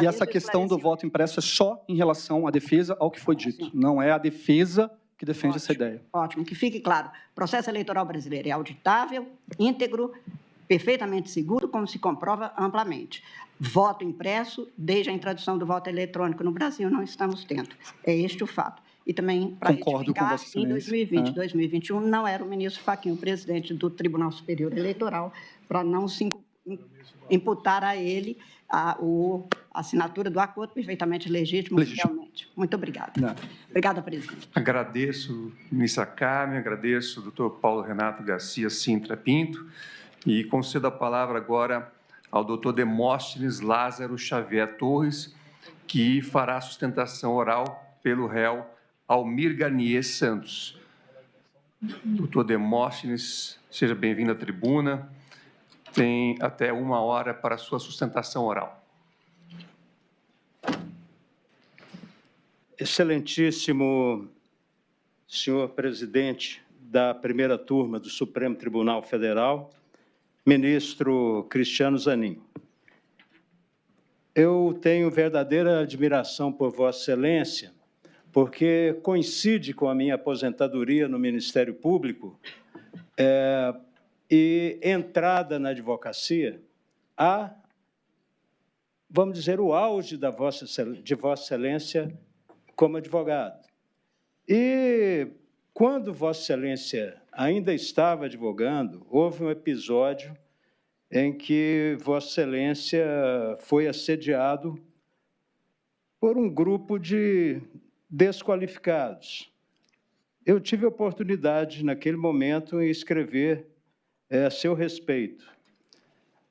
E essa questão do voto impresso é só em relação à defesa ao que foi dito, não é a defesa que defende essa ideia. Ótimo, que fique claro. O processo eleitoral brasileiro é auditável, íntegro, perfeitamente seguro, como se comprova amplamente. Voto impresso, desde a introdução do voto eletrônico no Brasil, não estamos tendo. É este o fato. E também, para retificar, em 2020 e 2021, não era o ministro Fachin o presidente do Tribunal Superior Eleitoral, para não se imputar a ele a assinatura do acordo perfeitamente legítimo, realmente. Muito obrigada. Obrigada, presidente. Agradeço, ministra Carmen, agradeço ao doutor Paulo Renato Garcia Sintra Pinto e concedo a palavra agora ao doutor Demóstenes Lázaro Xavier Torres, que fará a sustentação oral pelo réu Almir Garnier Santos. Doutor Demóstenes, seja bem-vindo à tribuna. Tem até 1 hora para a sua sustentação oral. Excelentíssimo senhor presidente da primeira turma do Supremo Tribunal Federal, ministro Cristiano Zanin. Eu tenho verdadeira admiração por Vossa Excelência, porque coincide com a minha aposentadoria no Ministério Público e entrada na advocacia vamos dizer, o auge de Vossa Excelência como advogado. E, quando Vossa Excelência ainda estava advogando, houve um episódio em que Vossa Excelência foi assediado por um grupo de desqualificados. Eu tive a oportunidade, naquele momento, em escrever a seu respeito.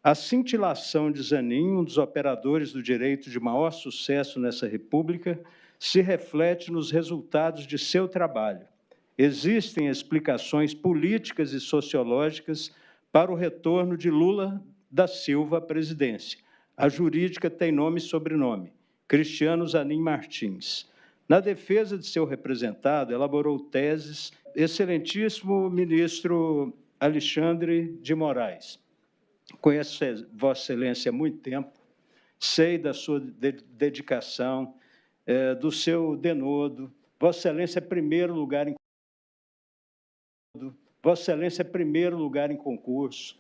A cintilação de Zanin, um dos operadores do direito de maior sucesso nessa República, se reflete nos resultados de seu trabalho. Existem explicações políticas e sociológicas para o retorno de Lula da Silva à presidência. A jurídica tem nome e sobrenome, Cristiano Zanin Martins. Na defesa de seu representado, elaborou teses, excelentíssimo ministro Alexandre de Moraes. Conheço Vossa Excelência há muito tempo, sei da sua dedicação, do seu denodo. Vossa Excelência é primeiro lugar em concurso.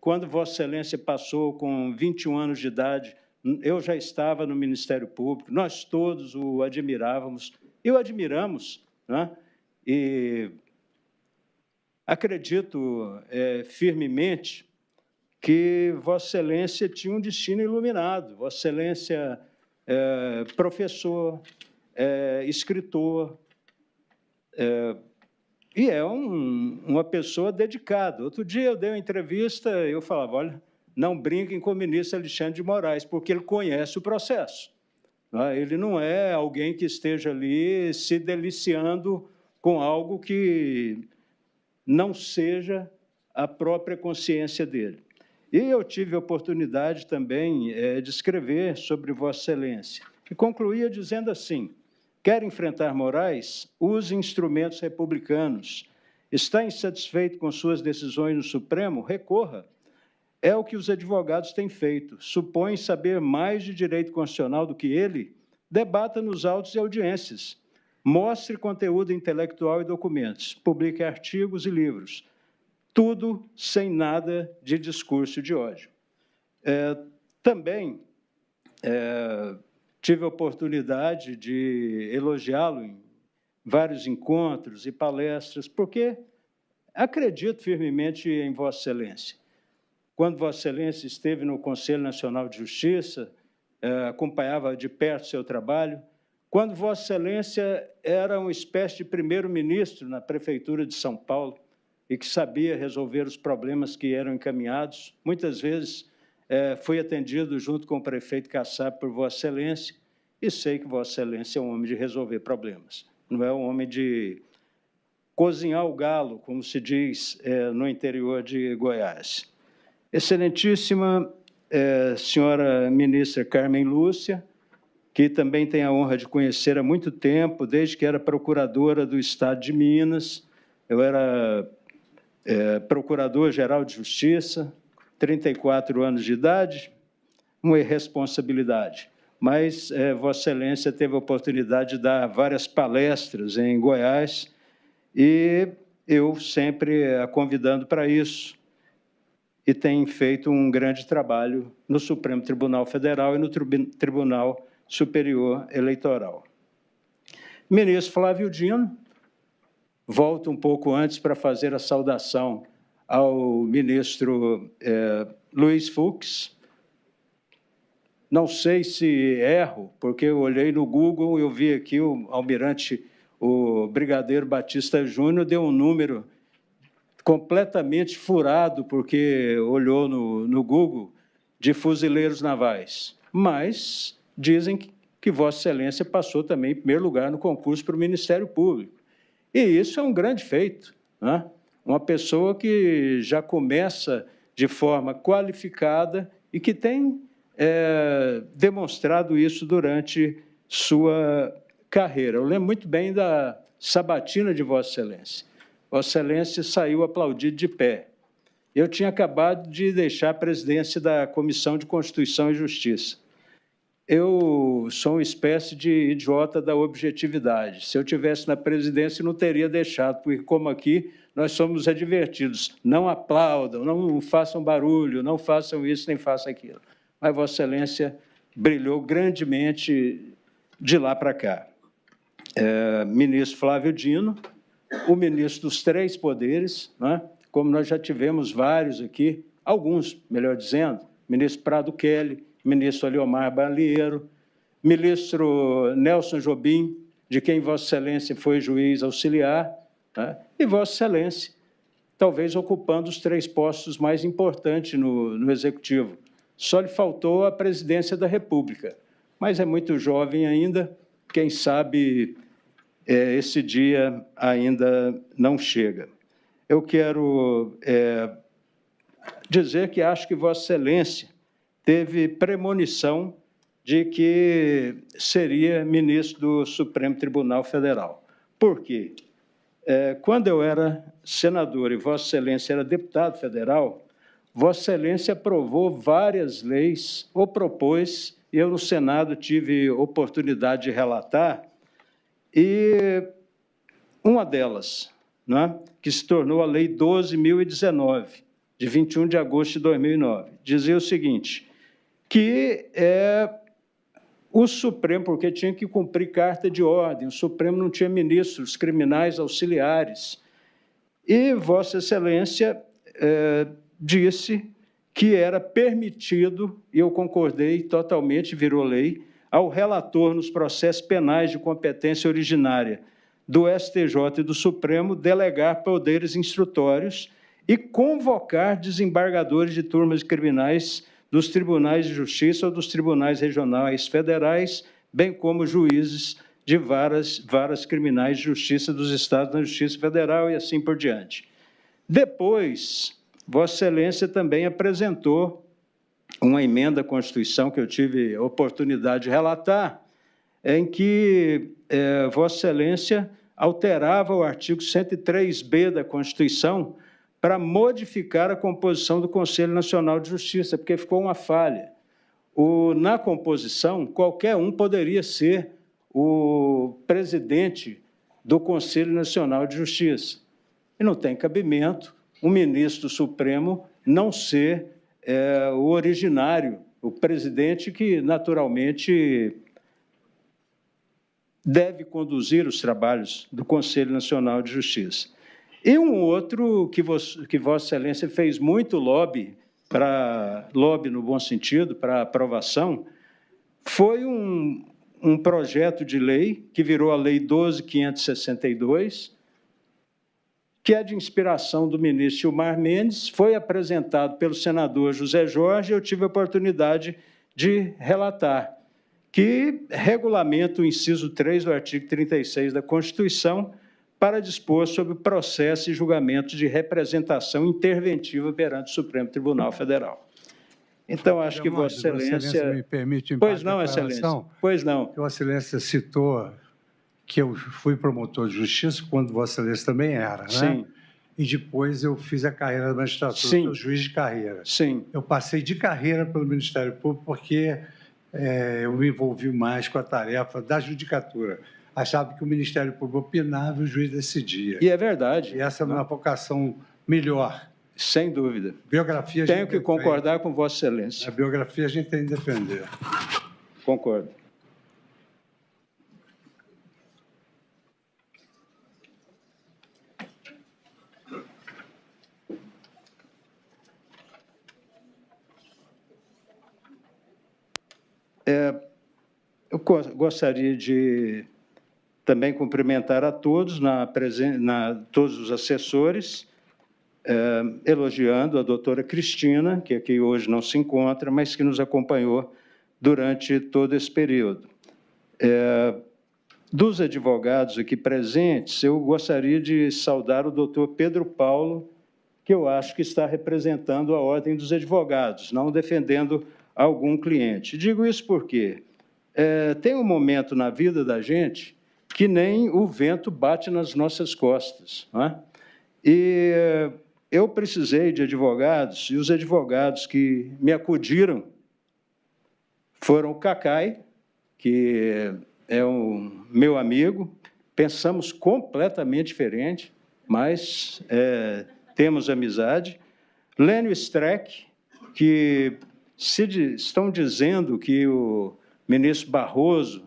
Quando Vossa Excelência passou com 21 anos de idade, eu já estava no Ministério Público, nós todos o admirávamos e o admiramos, né? E acredito firmemente que Vossa Excelência tinha um destino iluminado. Vossa Excelência professor, escritor, e é uma pessoa dedicada. Outro dia eu dei uma entrevista, eu falava, olha, não brinquem com o ministro Alexandre de Moraes, porque ele conhece o processo. Ele não é alguém que esteja ali se deliciando com algo que não seja a própria consciência dele. E eu tive a oportunidade também de escrever sobre Vossa Excelência, que concluía dizendo assim: quer enfrentar Moraes? Use instrumentos republicanos. Está insatisfeito com suas decisões no Supremo? Recorra. É o que os advogados têm feito. Supõe saber mais de direito constitucional do que ele? Debata nos autos e audiências. Mostre conteúdo intelectual e documentos. Publique artigos e livros. Tudo sem nada de discurso de ódio. Também tive a oportunidade de elogiá-lo em vários encontros e palestras, porque acredito firmemente em Vossa Excelência. Quando Vossa Excelência esteve no Conselho Nacional de Justiça, acompanhava de perto seu trabalho, quando Vossa Excelência era uma espécie de primeiro-ministro na Prefeitura de São Paulo e que sabia resolver os problemas que eram encaminhados, muitas vezes fui atendido junto com o prefeito Kassab por Vossa Excelência e sei que Vossa Excelência é um homem de resolver problemas, não é um homem de cozinhar o galo, como se diz no interior de Goiás. Excelentíssima senhora ministra Carmen Lúcia, que também tenho a honra de conhecer há muito tempo, desde que era procuradora do Estado de Minas. Eu era procurador-geral de Justiça, 34 anos de idade, uma irresponsabilidade. Mas Vossa Excelência teve a oportunidade de dar várias palestras em Goiás e eu sempre a convidando para isso. E tem feito um grande trabalho no Supremo Tribunal Federal e no Tribunal Superior Eleitoral. Ministro Flávio Dino, volto um pouco antes para fazer a saudação ao ministro Luiz Fux. Não sei se erro, porque eu olhei no Google e eu vi aqui o almirante, o brigadeiro Batista Júnior, deu um número completamente furado, porque olhou no Google, de fuzileiros navais. Mas dizem que Vossa Excelência passou também em primeiro lugar no concurso para o Ministério Público. E isso é um grande feito, né? Uma pessoa que já começa de forma qualificada e que tem demonstrado isso durante sua carreira. Eu lembro muito bem da sabatina de Vossa Excelência. Vossa Excelência saiu aplaudido de pé. Eu tinha acabado de deixar a presidência da Comissão de Constituição e Justiça. Eu sou uma espécie de idiota da objetividade. Se eu tivesse na presidência, não teria deixado, porque, como aqui, nós somos advertidos. Não aplaudam, não façam barulho, não façam isso, nem façam aquilo. Mas Vossa Excelência brilhou grandemente de lá para cá. Ministro Flávio Dino, o ministro dos três poderes, né? Como nós já tivemos vários aqui, alguns, melhor dizendo, ministro Prado Kelly, ministro Aliomar Balieiro, ministro Nelson Jobim, de quem Vossa Excelência foi juiz auxiliar, né? E Vossa Excelência, talvez ocupando os três postos mais importantes no Executivo. Só lhe faltou a presidência da República, mas é muito jovem ainda, quem sabe esse dia ainda não chega. Eu quero dizer que acho que Vossa Excelência teve premonição de que seria ministro do Supremo Tribunal Federal. Por quê? Quando eu era senador e Vossa Excelência era deputado federal, Vossa Excelência aprovou várias leis, ou propôs, e eu no Senado tive oportunidade de relatar, e uma delas, né, que se tornou a Lei 12.019, de 21 de agosto de 2009, dizia o seguinte, que o Supremo, porque tinha que cumprir carta de ordem, o Supremo não tinha ministros criminais auxiliares, e Vossa Excelência disse que era permitido, e eu concordei totalmente, virou lei, ao relator nos processos penais de competência originária do STJ e do Supremo delegar poderes instrutórios e convocar desembargadores de turmas criminais dos tribunais de justiça ou dos tribunais regionais federais, bem como juízes de varas criminais de justiça dos estados na Justiça Federal e assim por diante. Depois, Vossa Excelência também apresentou uma emenda à Constituição que eu tive a oportunidade de relatar, em que Vossa Excelência alterava o artigo 103b da Constituição para modificar a composição do Conselho Nacional de Justiça, porque ficou uma falha. Na composição, qualquer um poderia ser o presidente do Conselho Nacional de Justiça. E não tem cabimento um ministro do Supremo não ser o originário, o presidente que, naturalmente, deve conduzir os trabalhos do Conselho Nacional de Justiça. E um outro que Vossa Excelência fez muito lobby no bom sentido, para aprovação, foi um projeto de lei que virou a Lei 12.562, que é de inspiração do ministro Gilmar Mendes, foi apresentado pelo senador José Jorge, e eu tive a oportunidade de relatar, que regulamenta o inciso 3 do artigo 36 da Constituição para dispor sobre o processo e julgamento de representação interventiva perante o Supremo Tribunal Federal. Então, acho que Vossa Excelência... me permite pois não, Excelência. Pois não. Vossa Excelência citou que eu fui promotor de justiça quando Vossa Excelência também era, né? Sim. e depois eu fiz a carreira da magistratura, Sim. sou juiz de carreira. Sim. Eu passei de carreira pelo Ministério Público porque eu me envolvi mais com a tarefa da judicatura. Achava que o Ministério Público opinava e o juiz decidia. E é verdade. E essa é uma vocação melhor. Sem dúvida. Biografia a gente Tenho que defende. concordar com Vossa A Excelência. biografia a gente tem que defender. Concordo. Eu gostaria de também cumprimentar a todos, todos os assessores, elogiando a doutora Cristina, que aqui hoje não se encontra, mas que nos acompanhou durante todo esse período. Dos advogados aqui presentes, eu gostaria de saudar o doutor Pedro Paulo, que eu acho que está representando a Ordem dos Advogados, não defendendo algum cliente. Digo isso porque tem um momento na vida da gente que nem o vento bate nas nossas costas, não é? E eu precisei de advogados, e os advogados que me acudiram foram o Cacai, que é um meu amigo, pensamos completamente diferente, mas temos amizade. Lênio Streck, que estão dizendo que o ministro Barroso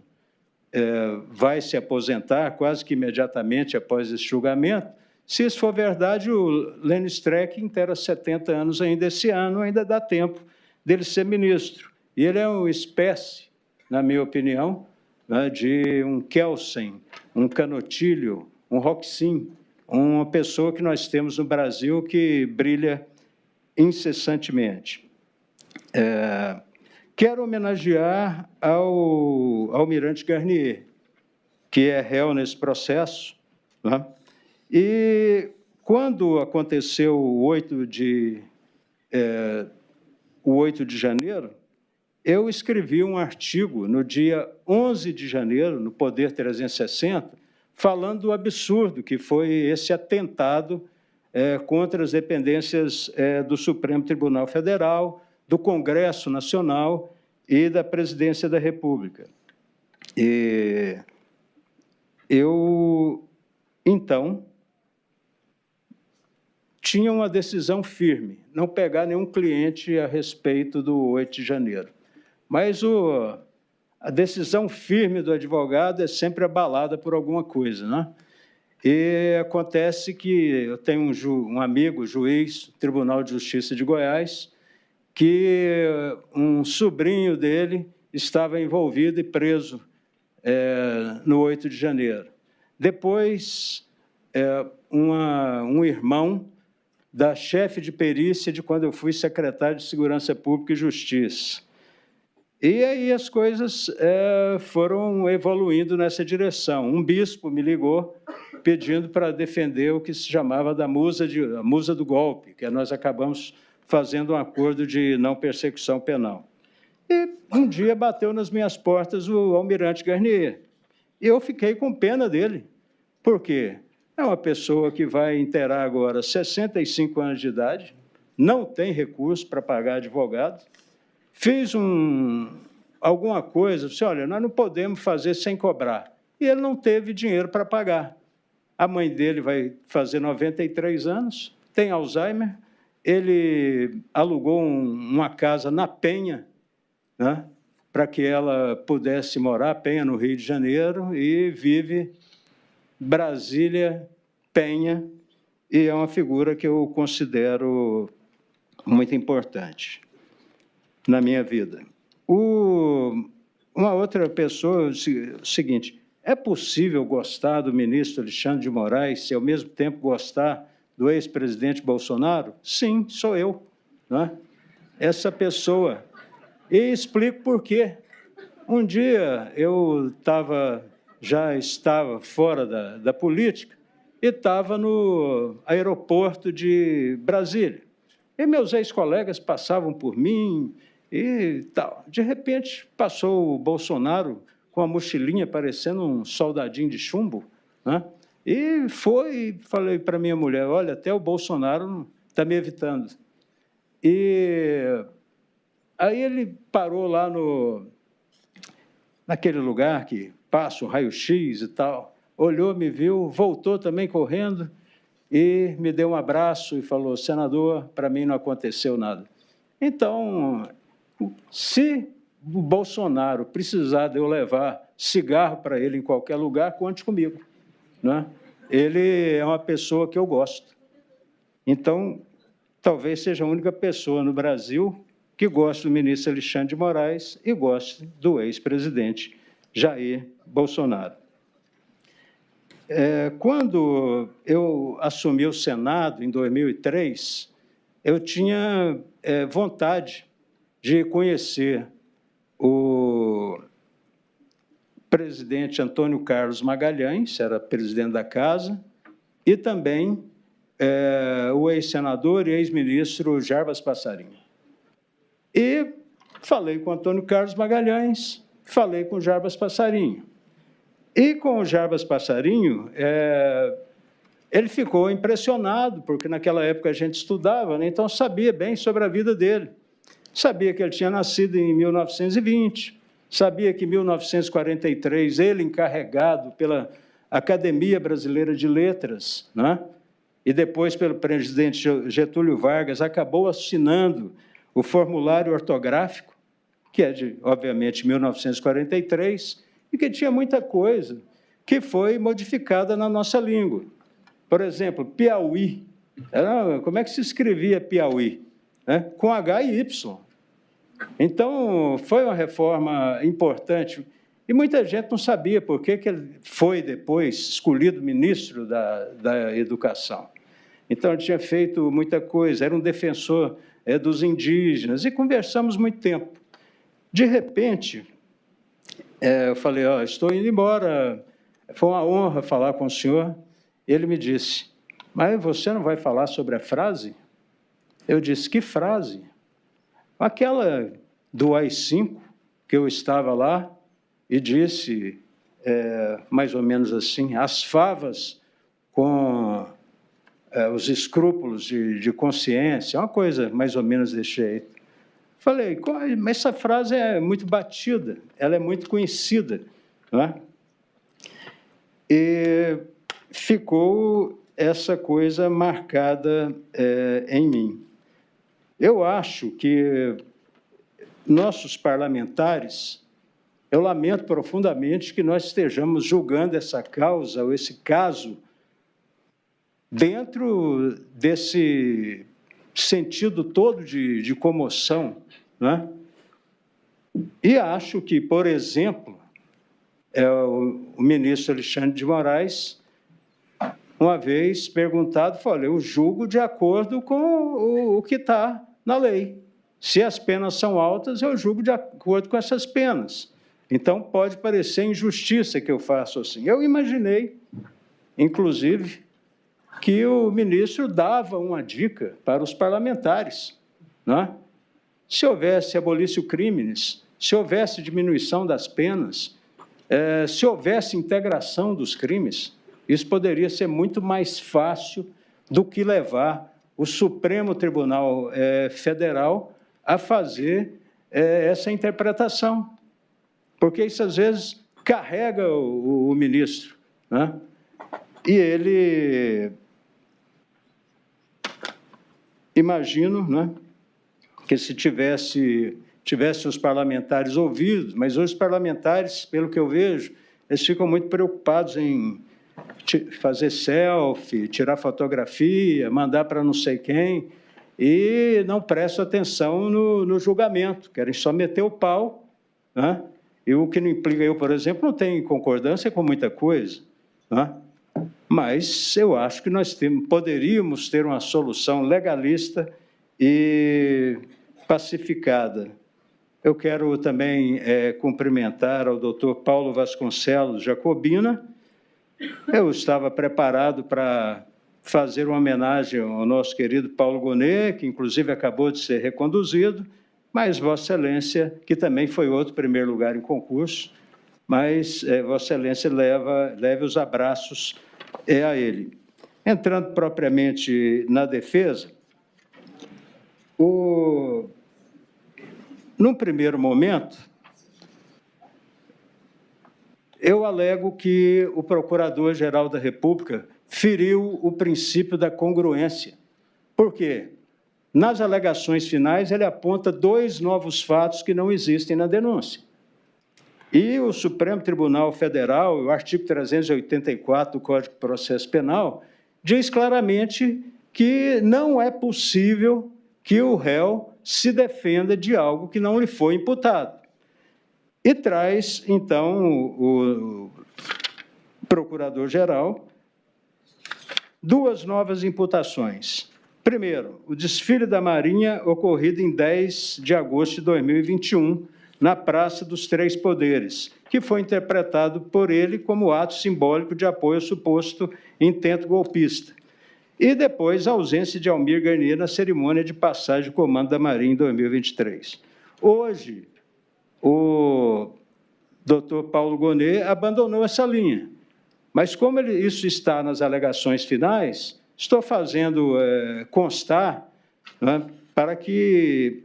vai se aposentar quase que imediatamente após esse julgamento. Se isso for verdade, o Lênio Streck inteira 70 anos ainda esse ano, ainda dá tempo dele ser ministro. E ele é uma espécie, na minha opinião, né, de um Kelsen, um Canotilho, um Roxin, uma pessoa que nós temos no Brasil que brilha incessantemente. Quero homenagear ao Almirante Garnier, que é réu nesse processo, né? E quando aconteceu o 8 de janeiro, eu escrevi um artigo no dia 11 de janeiro, no Poder 360, falando do absurdo que foi esse atentado contra as dependências do Supremo Tribunal Federal, do Congresso Nacional e da Presidência da República. E eu, então, tinha uma decisão firme, não pegar nenhum cliente a respeito do 8 de janeiro. Mas a decisão firme do advogado é sempre abalada por alguma coisa, né? E acontece que eu tenho um amigo, juiz, Tribunal de Justiça de Goiás, que um sobrinho dele estava envolvido e preso no 8 de janeiro. Depois, um irmão da chefe de perícia de quando eu fui secretário de Segurança Pública e Justiça. E aí as coisas foram evoluindo nessa direção. Um bispo me ligou pedindo para defender o que se chamava da a musa do golpe, que nós acabamos fazendo um acordo de não persecução penal. E um dia bateu nas minhas portas o Almirante Garnier. E eu fiquei com pena dele. Por quê? É uma pessoa que vai inteirar agora 65 anos de idade, não tem recurso para pagar advogado, fez alguma coisa, disse, olha, nós não podemos fazer sem cobrar. E ele não teve dinheiro para pagar. A mãe dele vai fazer 93 anos, tem Alzheimer, ele alugou uma casa na Penha, né, para que ela pudesse morar, Penha, no Rio de Janeiro, e vive Brasília, Penha, e é uma figura que eu considero muito importante na minha vida. Uma outra pessoa, o seguinte, é possível gostar do ministro Alexandre de Moraes e, ao mesmo tempo, gostar do ex-presidente Bolsonaro? Sim, sou eu, né? Essa pessoa. E explico por quê. Um dia eu já estava fora da política e estava no aeroporto de Brasília. E meus ex-colegas passavam por mim e tal. De repente, passou o Bolsonaro com a mochilinha parecendo um soldadinho de chumbo, né? E falei para minha mulher, olha, até o Bolsonaro está me evitando. E aí ele parou lá naquele lugar que passa o raio-x e tal, olhou, me viu, voltou também correndo e me deu um abraço e falou, senador, para mim não aconteceu nada. Então, se o Bolsonaro precisar de eu levar cigarro para ele em qualquer lugar, conte comigo, né? Ele é uma pessoa que eu gosto. Então, talvez seja a única pessoa no Brasil que gosta do ministro Alexandre de Moraes e gosta do ex-presidente Jair Bolsonaro. Quando eu assumi o Senado, em 2003, eu tinha vontade de conhecer o presidente Antônio Carlos Magalhães, era presidente da Casa, e também o ex-senador e ex-ministro Jarbas Passarinho. E falei com Antônio Carlos Magalhães, falei com Jarbas Passarinho. E com o Jarbas Passarinho, ele ficou impressionado, porque naquela época a gente estudava, né? Então sabia bem sobre a vida dele. Sabia que ele tinha nascido em 1920, sabia que em 1943 ele, encarregado pela Academia Brasileira de Letras, né? E depois pelo presidente Getúlio Vargas, acabou assinando o formulário ortográfico, que é, obviamente, 1943, e que tinha muita coisa que foi modificada na nossa língua. Por exemplo, Piauí. Como é que se escrevia Piauí? Com H e Y. Então, foi uma reforma importante. E muita gente não sabia por que ele foi depois escolhido ministro da Educação. Então, ele tinha feito muita coisa, era um defensor dos indígenas, e conversamos muito tempo. De repente, eu falei, estou indo embora, foi uma honra falar com o senhor. Ele me disse, mas você não vai falar sobre a frase? Eu disse, que frase? Aquela do AI-5, que eu estava lá e disse, mais ou menos assim, as favas com os escrúpulos de consciência, uma coisa mais ou menos desse jeito. Falei, mas essa frase é muito batida, ela é muito conhecida, não é? E ficou essa coisa marcada em mim. Eu acho que nossos parlamentares, eu lamento profundamente que nós estejamos julgando essa causa, ou esse caso, dentro desse sentido todo de comoção, né? E acho que, por exemplo, o ministro Alexandre de Moraes, uma vez perguntado, falou, eu julgo de acordo com o que está na lei. Se as penas são altas, eu julgo de acordo com essas penas. Então, pode parecer injustiça que eu faço assim. Eu imaginei, inclusive, que o ministro dava uma dica para os parlamentares, né? Se houvesse abolício crimes, se houvesse diminuição das penas, se houvesse integração dos crimes, isso poderia ser muito mais fácil do que levar o Supremo Tribunal Federal a fazer essa interpretação, porque isso, às vezes, carrega o ministro, né? E ele, imagino, né, que se tivesse os parlamentares ouvidos, mas os parlamentares, pelo que eu vejo, eles ficam muito preocupados em fazer selfie, tirar fotografia, mandar para não sei quem, e não prestam atenção no julgamento, querem só meter o pau, né? E o que não implica, eu, por exemplo, não tenho concordância com muita coisa, né? Mas eu acho que nós poderíamos ter uma solução legalista e pacificada. Eu quero também cumprimentar ao doutor Paulo Vasconcelos Jacobina. Eu estava preparado para fazer uma homenagem ao nosso querido Paulo Gonet, que inclusive acabou de ser reconduzido, mas Vossa Excelência, que também foi outro primeiro lugar em concurso, mas Vossa Excelência leve os abraços é a ele. Entrando propriamente na defesa, num primeiro momento, eu alego que o Procurador-Geral da República feriu o princípio da congruência. Por quê? Nas alegações finais, ele aponta 2 novos fatos que não existem na denúncia. E o Supremo Tribunal Federal, o artigo 384 do Código de Processo Penal, diz claramente que não é possível que o réu se defenda de algo que não lhe foi imputado. E traz, então, o Procurador-Geral 2 novas imputações. Primeiro, o desfile da Marinha ocorrido em 10 de agosto de 2021, na Praça dos Três Poderes, que foi interpretado por ele como ato simbólico de apoio ao suposto intento golpista. E depois, a ausência de Almir Garnier na cerimônia de passagem de comando da Marinha em 2023. Hoje, o doutor Paulo Gonet abandonou essa linha. Mas, como isso está nas alegações finais, estou fazendo constar, né, para que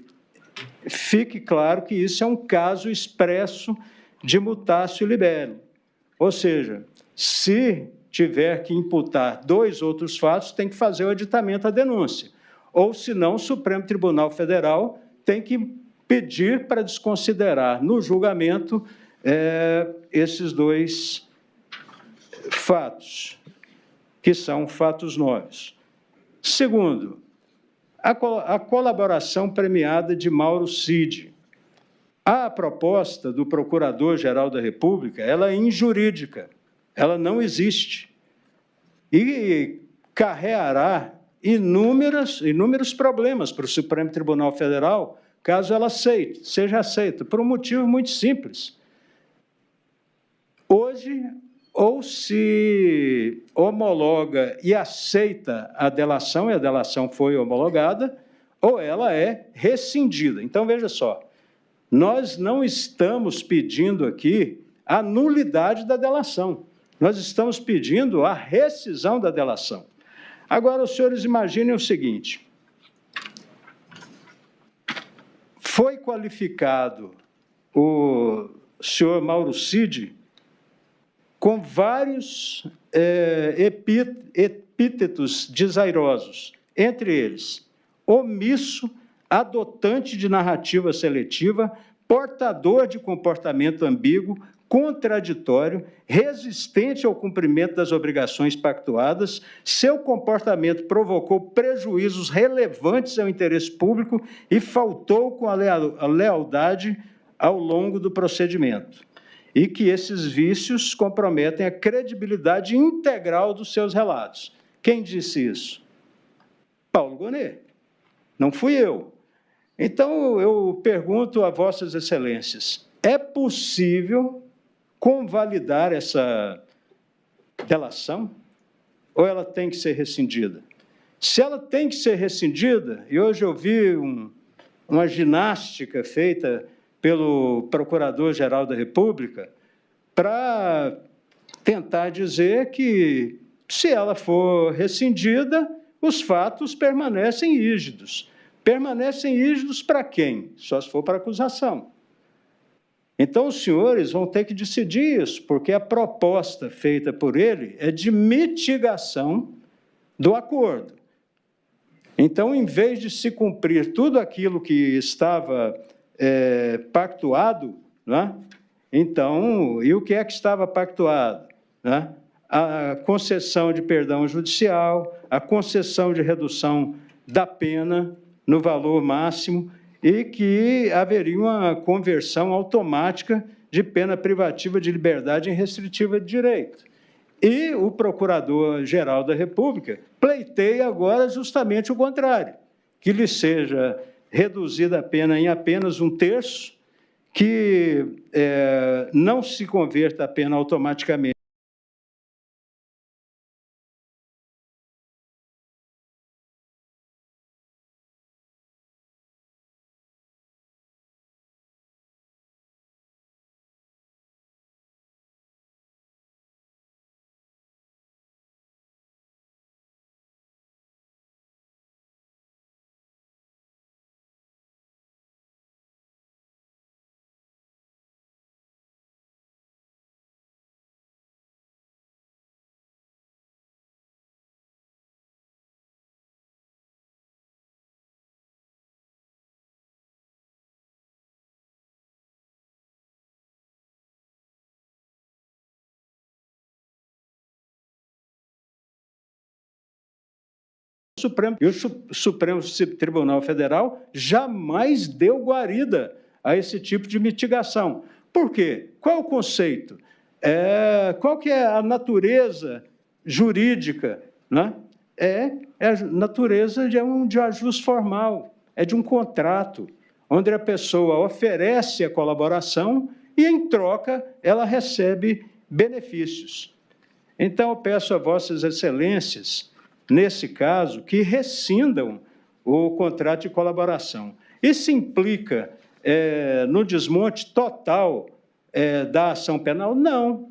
fique claro que isso é um caso expresso de mutatio libelli. Ou seja, se tiver que imputar 2 outros fatos, tem que fazer o aditamento à denúncia. Ou, se não, o Supremo Tribunal Federal tem que pedir para desconsiderar no julgamento esses 2 fatos, que são fatos novos. Segundo, a colaboração premiada de Mauro Cid. A proposta do Procurador-Geral da República, ela é injurídica, ela não existe. E carreará inúmeros problemas para o Supremo Tribunal Federal, caso ela seja aceita, por um motivo muito simples. Hoje, ou se homologa e aceita a delação, e a delação foi homologada, ou ela é rescindida. Então, veja só, nós não estamos pedindo aqui a nulidade da delação, nós estamos pedindo a rescisão da delação. Agora, os senhores imaginem o seguinte: foi qualificado o senhor Mauro Cid com vários epítetos desairosos, entre eles, omisso, adotante de narrativa seletiva, portador de comportamento ambíguo, contraditório, resistente ao cumprimento das obrigações pactuadas, seu comportamento provocou prejuízos relevantes ao interesse público e faltou com a lealdade ao longo do procedimento. E que esses vícios comprometem a credibilidade integral dos seus relatos. Quem disse isso? Paulo Gonet. Não fui eu. Então, eu pergunto a vossas excelências, é possível convalidar essa delação? Ou ela tem que ser rescindida? Se ela tem que ser rescindida, e hoje eu vi uma ginástica feita pelo Procurador-Geral da República, para tentar dizer que, se ela for rescindida, os fatos permanecem rígidos. Permanecem rígidos para quem? Só se for para acusação. Então, os senhores vão ter que decidir isso, porque a proposta feita por ele é de mitigação do acordo. Então, em vez de se cumprir tudo aquilo que estava pactuado, né? Então, e o que é que estava pactuado? Né? A concessão de perdão judicial, a concessão de redução da pena no valor máximo e que haveria uma conversão automática de pena privativa de liberdade em restritiva de direito. E o Procurador-Geral da República pleiteia agora justamente o contrário, que lhe seja reduzida a pena em apenas 1/3, que não se converta a pena automaticamente Supremo. E o Supremo Tribunal Federal jamais deu guarida a esse tipo de mitigação. Por quê? Qual é o conceito? Qual que é a natureza jurídica, né? É a natureza de um ajuste formal, é de um contrato, onde a pessoa oferece a colaboração e, em troca, ela recebe benefícios. Então, eu peço a Vossas Excelências, nesse caso, que rescindam o contrato de colaboração. Isso implica no desmonte total da ação penal? Não.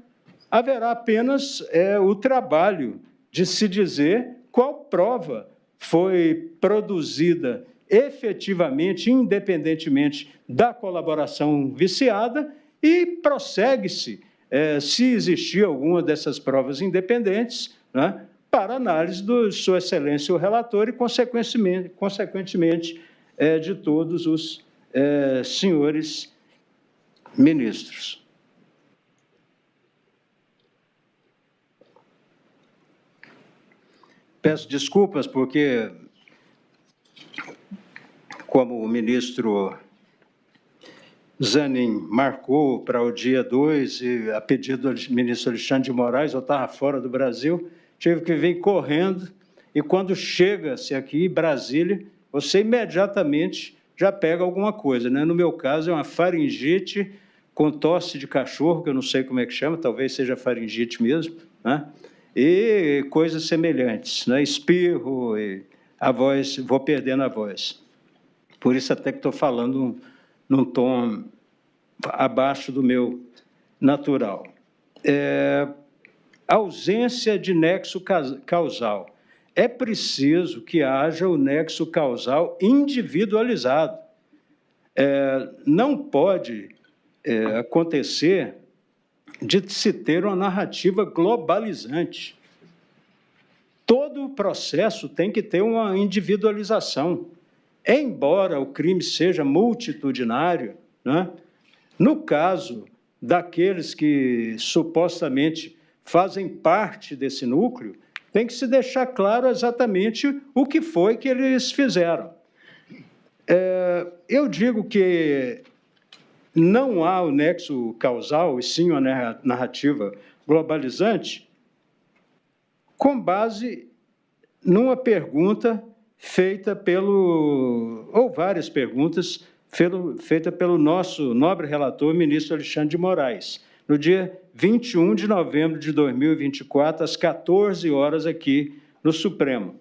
Haverá apenas o trabalho de se dizer qual prova foi produzida efetivamente, independentemente da colaboração viciada, e prossegue-se, se existir alguma dessas provas independentes, né, para análise de Sua Excelência o relator e, consequentemente de todos os senhores ministros. Peço desculpas porque, como o ministro Zanin marcou para o dia 2, e a pedido do ministro Alexandre de Moraes, eu estava fora do Brasil, tive que vir correndo, e quando chega-se aqui em Brasília, você imediatamente já pega alguma coisa, né? No meu caso, é uma faringite com tosse de cachorro, que eu não sei como é que chama, talvez seja faringite mesmo, né? E coisas semelhantes, né? Espirro, e a voz, vou perdendo a voz. Por isso até que estou falando num tom abaixo do meu natural. Ausência de nexo causal. É preciso que haja o nexo causal individualizado. Não pode acontecer de se ter uma narrativa globalizante. Todo o processo tem que ter uma individualização. Embora o crime seja multitudinário, né, no caso daqueles que supostamente fazem parte desse núcleo, tem que se deixar claro exatamente o que foi que eles fizeram. Eu digo que não há o nexo causal, e sim uma narrativa globalizante, com base numa pergunta feita ou várias perguntas feitas pelo nosso nobre relator, ministro Alexandre de Moraes, no dia 21 de novembro de 2024, às 14 horas, aqui no Supremo.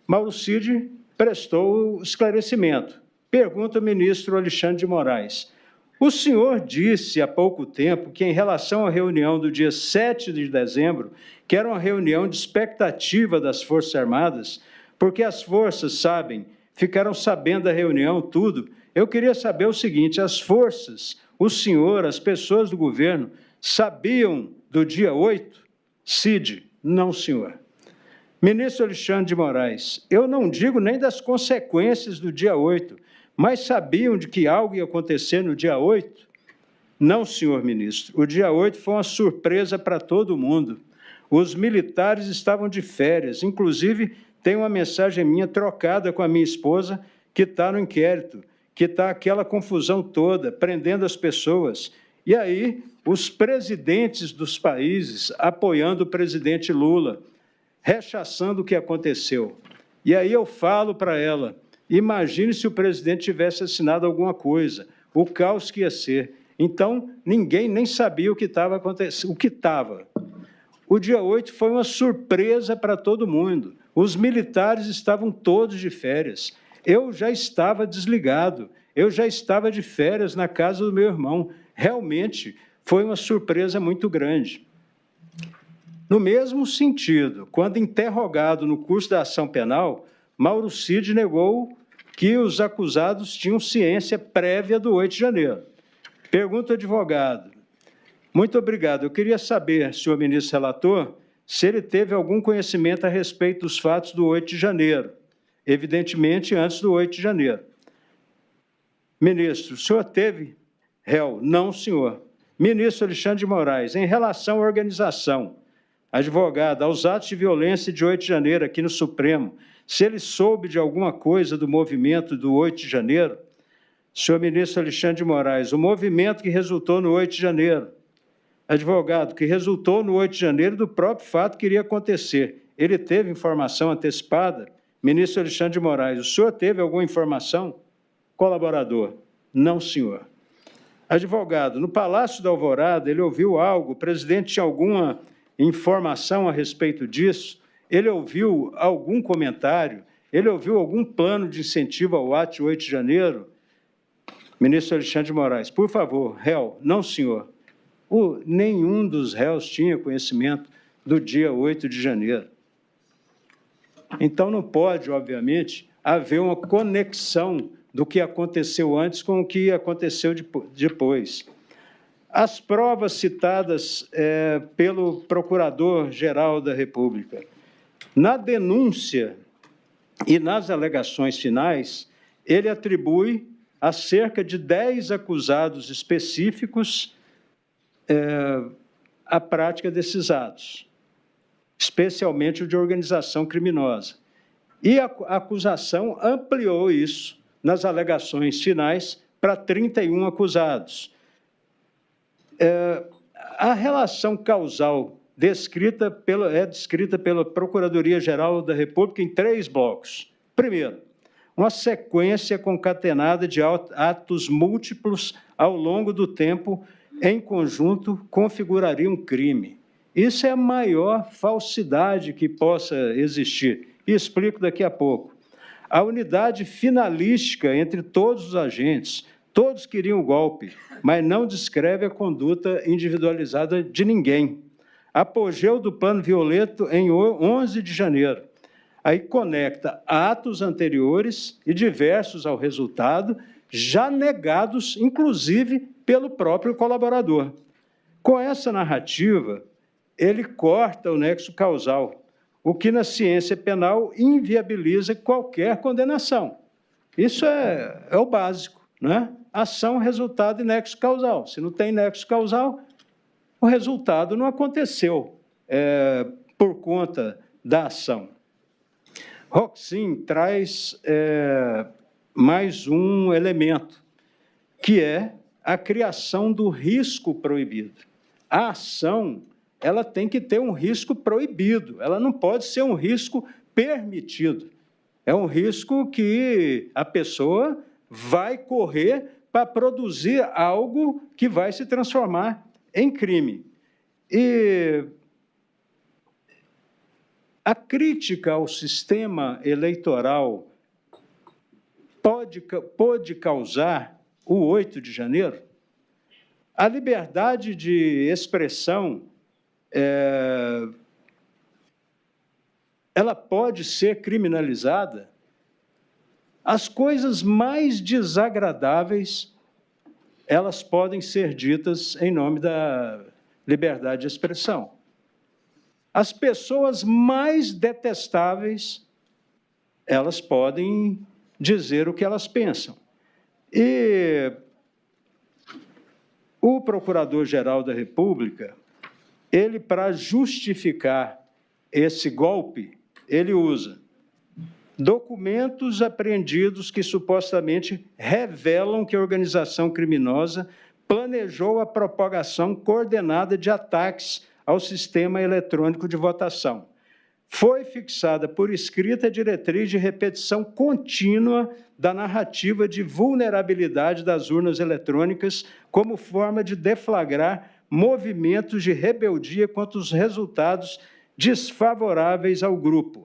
Mauro Cid prestou esclarecimento. Pergunta ao ministro Alexandre de Moraes: o senhor disse há pouco tempo que, em relação à reunião do dia 7 de dezembro, que era uma reunião de expectativa das Forças Armadas, porque as forças ficaram sabendo da reunião, tudo. Eu queria saber o seguinte: as forças, o senhor, as pessoas do governo, sabiam do dia 8? Cid: não, senhor. Ministro Alexandre de Moraes: eu não digo nem das consequências do dia 8, mas sabiam de que algo ia acontecer no dia 8? Não, senhor ministro. O dia 8 foi uma surpresa para todo mundo. Os militares estavam de férias. Inclusive, tem uma mensagem minha trocada com a minha esposa, que está no inquérito, que está aquela confusão toda, prendendo as pessoas. E aí, os presidentes dos países apoiando o presidente Lula, rechaçando o que aconteceu. E aí eu falo para ela: imagine se o presidente tivesse assinado alguma coisa, o caos que ia ser. Então, ninguém nem sabia o que estava acontecendo, o que estava. O dia 8 foi uma surpresa para todo mundo. Os militares estavam todos de férias. Eu já estava desligado, eu já estava de férias na casa do meu irmão. Realmente, foi uma surpresa muito grande. No mesmo sentido, quando interrogado no curso da ação penal, Mauro Cid negou que os acusados tinham ciência prévia do 8 de janeiro. Pergunta ao advogado: muito obrigado. Eu queria saber, senhor ministro relator, se ele teve algum conhecimento a respeito dos fatos do 8 de janeiro, evidentemente antes do 8 de janeiro. Ministro: o senhor teve? Réu: não, senhor. Ministro Alexandre de Moraes: em relação à organização, advogado, aos atos de violência de 8 de janeiro aqui no Supremo, se ele soube de alguma coisa do movimento do 8 de janeiro. Senhor ministro Alexandre de Moraes, o movimento que resultou no 8 de janeiro, advogado, que resultou no 8 de janeiro do próprio fato que iria acontecer. Ele teve informação antecipada? Ministro Alexandre de Moraes, o senhor teve alguma informação? Colaborador, não, senhor. Advogado, no Palácio da Alvorada, ele ouviu algo? O presidente tinha alguma informação a respeito disso? Ele ouviu algum comentário? Ele ouviu algum plano de incentivo ao ato de 8 de janeiro? Ministro Alexandre de Moraes, por favor, réu, não, senhor. Nenhum dos réus tinha conhecimento do dia 8 de janeiro. Então, não pode, obviamente, haver uma conexão do que aconteceu antes com o que aconteceu depois. As provas citadas pelo Procurador-Geral da República, na denúncia e nas alegações finais, ele atribui a cerca de 10 acusados específicos a prática desses atos, especialmente o de organização criminosa. E a acusação ampliou isso nas alegações finais para 31 acusados. A relação causal descrita pela Procuradoria-Geral da República em 3 blocos. Primeiro, uma sequência concatenada de atos múltiplos ao longo do tempo, em conjunto, configuraria um crime. Isso é a maior falsidade que possa existir, e explico daqui a pouco. A unidade finalística entre todos os agentes, todos queriam o golpe, mas não descreve a conduta individualizada de ninguém. Apogeu do plano violento em 11 de janeiro. Aí conecta atos anteriores e diversos ao resultado, já negados, inclusive, pelo próprio colaborador. Com essa narrativa, ele corta o nexo causal, o que na ciência penal inviabiliza qualquer condenação. Isso é o básico, né? Ação, resultado e nexo causal. Se não tem nexo causal, o resultado não aconteceu por conta da ação. Roxin traz mais um elemento, que é a criação do risco proibido. A ação, ela tem que ter um risco proibido, ela não pode ser um risco permitido. É um risco que a pessoa vai correr para produzir algo que vai se transformar em crime. E a crítica ao sistema eleitoral pode causar o 8 de janeiro? A liberdade de expressão, ela pode ser criminalizada? As coisas mais desagradáveis, elas podem ser ditas em nome da liberdade de expressão. As pessoas mais detestáveis, elas podem dizer o que elas pensam. E o Procurador-Geral da República, ele, para justificar esse golpe, ele usa documentos apreendidos que supostamente revelam que a organização criminosa planejou a propagação coordenada de ataques ao sistema eletrônico de votação. Foi fixada por escrita a diretriz de repetição contínua da narrativa de vulnerabilidade das urnas eletrônicas como forma de deflagrar movimentos de rebeldia contra os resultados desfavoráveis ao grupo.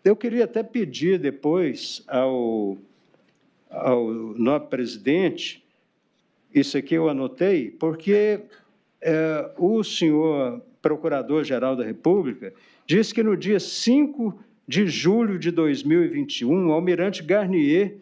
Eu queria até pedir depois ao nosso presidente, isso aqui eu anotei, porque o senhor Procurador-Geral da República disse que no dia 5 de julho de 2021, o almirante Garnier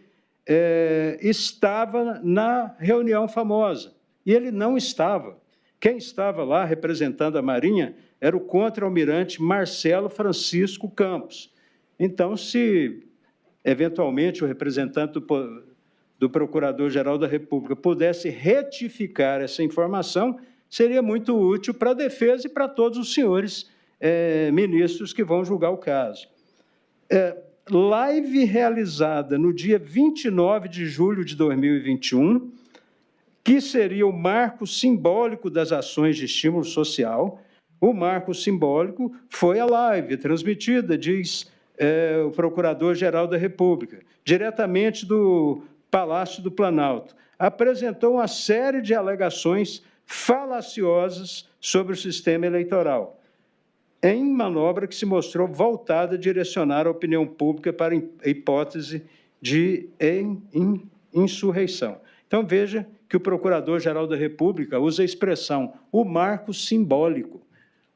estava na reunião famosa, e ele não estava. Quem estava lá representando a Marinha era o contra-almirante Marcelo Francisco Campos. Então, se eventualmente o representante do Procurador-Geral da República pudesse retificar essa informação, seria muito útil para a defesa e para todos os senhores ministros que vão julgar o caso. Live realizada no dia 29 de julho de 2021, que seria o marco simbólico das ações de estímulo social. O marco simbólico foi a live transmitida, diz o Procurador-Geral da República, diretamente do Palácio do Planalto. Apresentou uma série de alegações falaciosas sobre o sistema eleitoral, em manobra que se mostrou voltada a direcionar a opinião pública para a hipótese de insurreição. Então, veja que o Procurador-Geral da República usa a expressão o marco simbólico.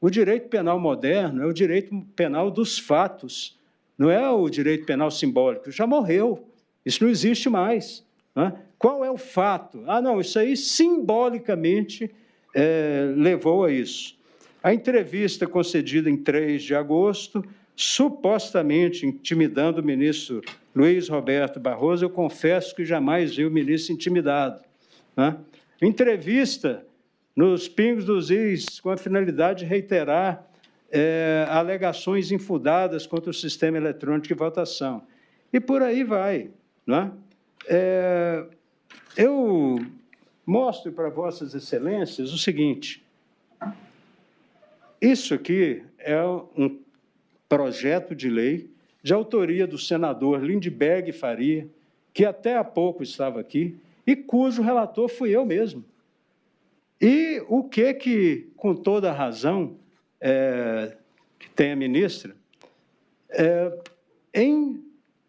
O direito penal moderno é o direito penal dos fatos, não é o direito penal simbólico. Já morreu, isso não existe mais. Né? Qual é o fato? Não, isso aí simbolicamente levou a isso. A entrevista concedida em 3 de agosto, supostamente intimidando o ministro Luiz Roberto Barroso, eu confesso que jamais vi o ministro intimidado. Né? Entrevista nos pingos dos is, com a finalidade de reiterar alegações infundadas contra o sistema eletrônico de votação. E por aí vai. Né? Eu mostro para Vossas Excelências o seguinte: isso aqui é um projeto de lei de autoria do senador Lindbergh Faria, que até há pouco estava aqui, e cujo relator fui eu mesmo. E o que com toda a razão, que tem a ministra, em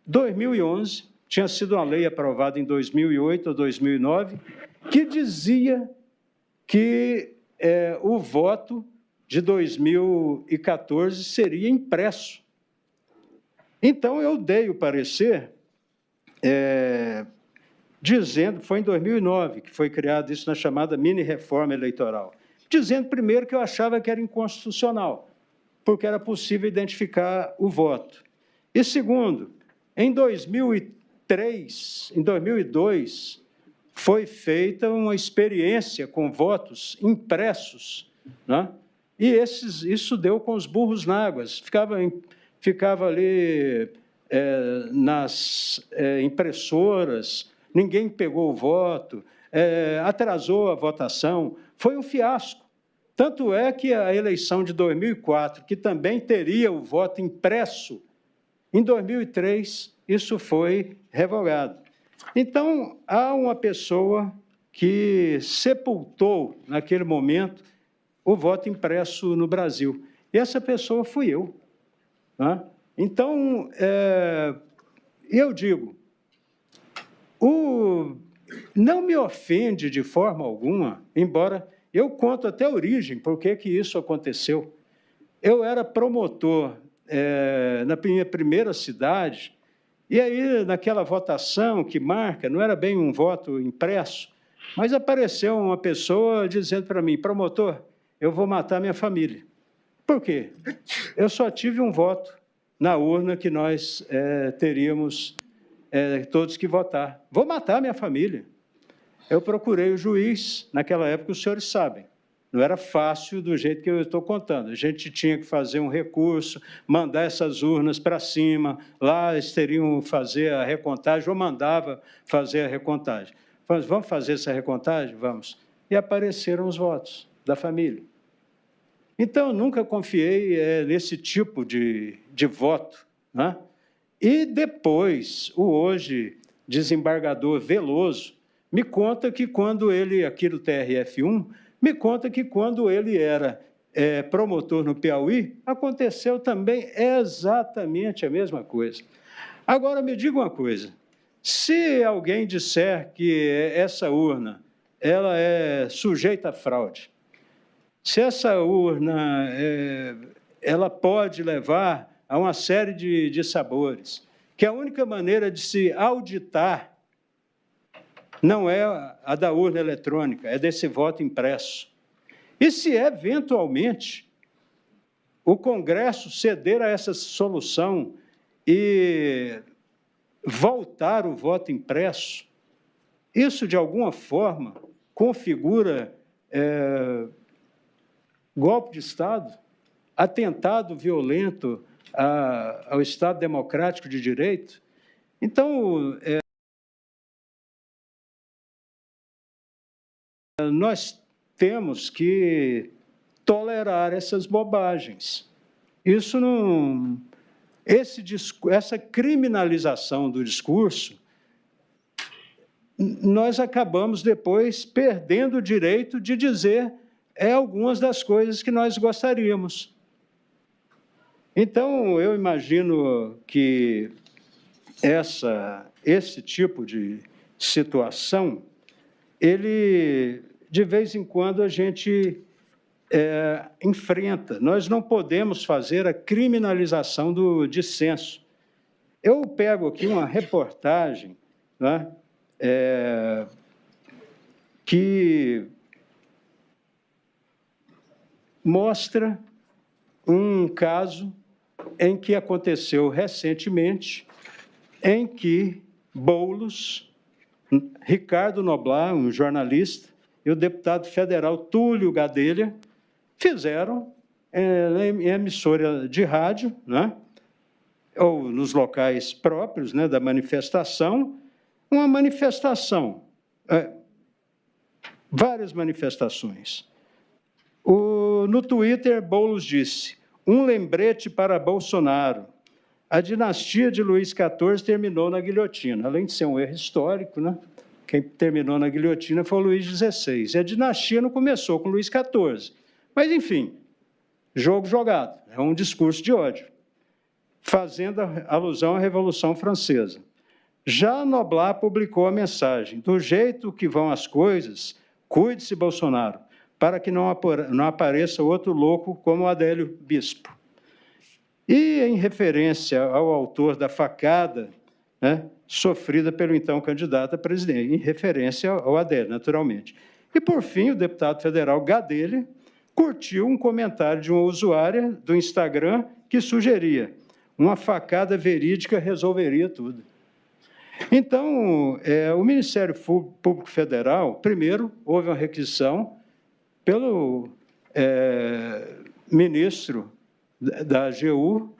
2011, tinha sido uma lei aprovada em 2008 ou 2009, que dizia que o voto de 2014 seria impresso. Então, eu dei o parecer dizendo, foi em 2009 que foi criado isso na chamada mini-reforma eleitoral, dizendo, primeiro, que eu achava que era inconstitucional, porque era possível identificar o voto. E, segundo, em 2002, foi feita uma experiência com votos impressos, né? E isso deu com os burros na água. Ficava ali nas impressoras, ninguém pegou o voto, atrasou a votação, foi um fiasco. Tanto é que a eleição de 2004, que também teria o voto impresso, em 2003, isso foi revogado. Então, há uma pessoa que sepultou, naquele momento, o voto impresso no Brasil. E essa pessoa fui eu. Né? Então, eu digo, não me ofende de forma alguma, embora eu conto até a origem, por que isso aconteceu. Eu era promotor na minha primeira cidade, e aí, naquela votação que marca, não era bem um voto impresso, mas apareceu uma pessoa dizendo para mim, promotor, eu vou matar minha família. Por quê? Eu só tive um voto na urna que nós teríamos todos que votar. Vou matar minha família. Eu procurei o juiz, naquela época, os senhores sabem, não era fácil do jeito que eu estou contando. A gente tinha que fazer um recurso, mandar essas urnas para cima, lá eles teriam que fazer a recontagem, ou mandava fazer a recontagem. Vamos fazer essa recontagem? Vamos. E apareceram os votos da família. Então, eu nunca confiei nesse tipo de voto. Né? E depois, o hoje desembargador Veloso me conta que quando ele, aqui do TRF1, me conta que quando ele era promotor no Piauí, aconteceu também exatamente a mesma coisa. Agora, me diga uma coisa, se alguém disser que essa urna ela é sujeita a fraude, se essa urna ela pode levar a uma série de sabores, que a única maneira de se auditar não é a da urna eletrônica, é desse voto impresso. E se, eventualmente, o Congresso ceder a essa solução e voltar o voto impresso, isso, de alguma forma, configura golpe de Estado? atentado violento ao Estado Democrático de Direito. Então, nós temos que tolerar essas bobagens. Isso não... essa criminalização do discurso, nós acabamos depois perdendo o direito de dizer algumas das coisas que nós gostaríamos. Então, eu imagino que esse tipo de situação, ele, de vez em quando, a gente enfrenta. Nós não podemos fazer a criminalização do dissenso. Eu pego aqui uma reportagem, né, que mostra um caso em que aconteceu recentemente, em que Boulos, Ricardo Noblat, um jornalista, e o deputado federal Túlio Gadelha fizeram em emissora de rádio, né, ou nos locais próprios, né, da manifestação, uma manifestação, várias manifestações. No Twitter, Boulos disse: um lembrete para Bolsonaro. A dinastia de Luís XIV terminou na guilhotina. Além de ser um erro histórico, né? Quem terminou na guilhotina foi o Luís XVI. E a dinastia não começou com Luís XIV. Mas, enfim, jogo jogado. É um discurso de ódio, fazendo alusão à Revolução Francesa. Já Noblat publicou a mensagem: do jeito que vão as coisas, cuide-se, Bolsonaro, para que não apareça outro louco como o Adélio Bispo. E, em referência ao autor da facada, né, sofrida pelo então candidato a presidente, em referência ao Adélio, naturalmente. E, por fim, o deputado federal Gadelha curtiu um comentário de uma usuária do Instagram que sugeria: uma facada verídica resolveria tudo. Então, o Ministério Público Federal, primeiro, houve uma requisição pelo ministro da AGU,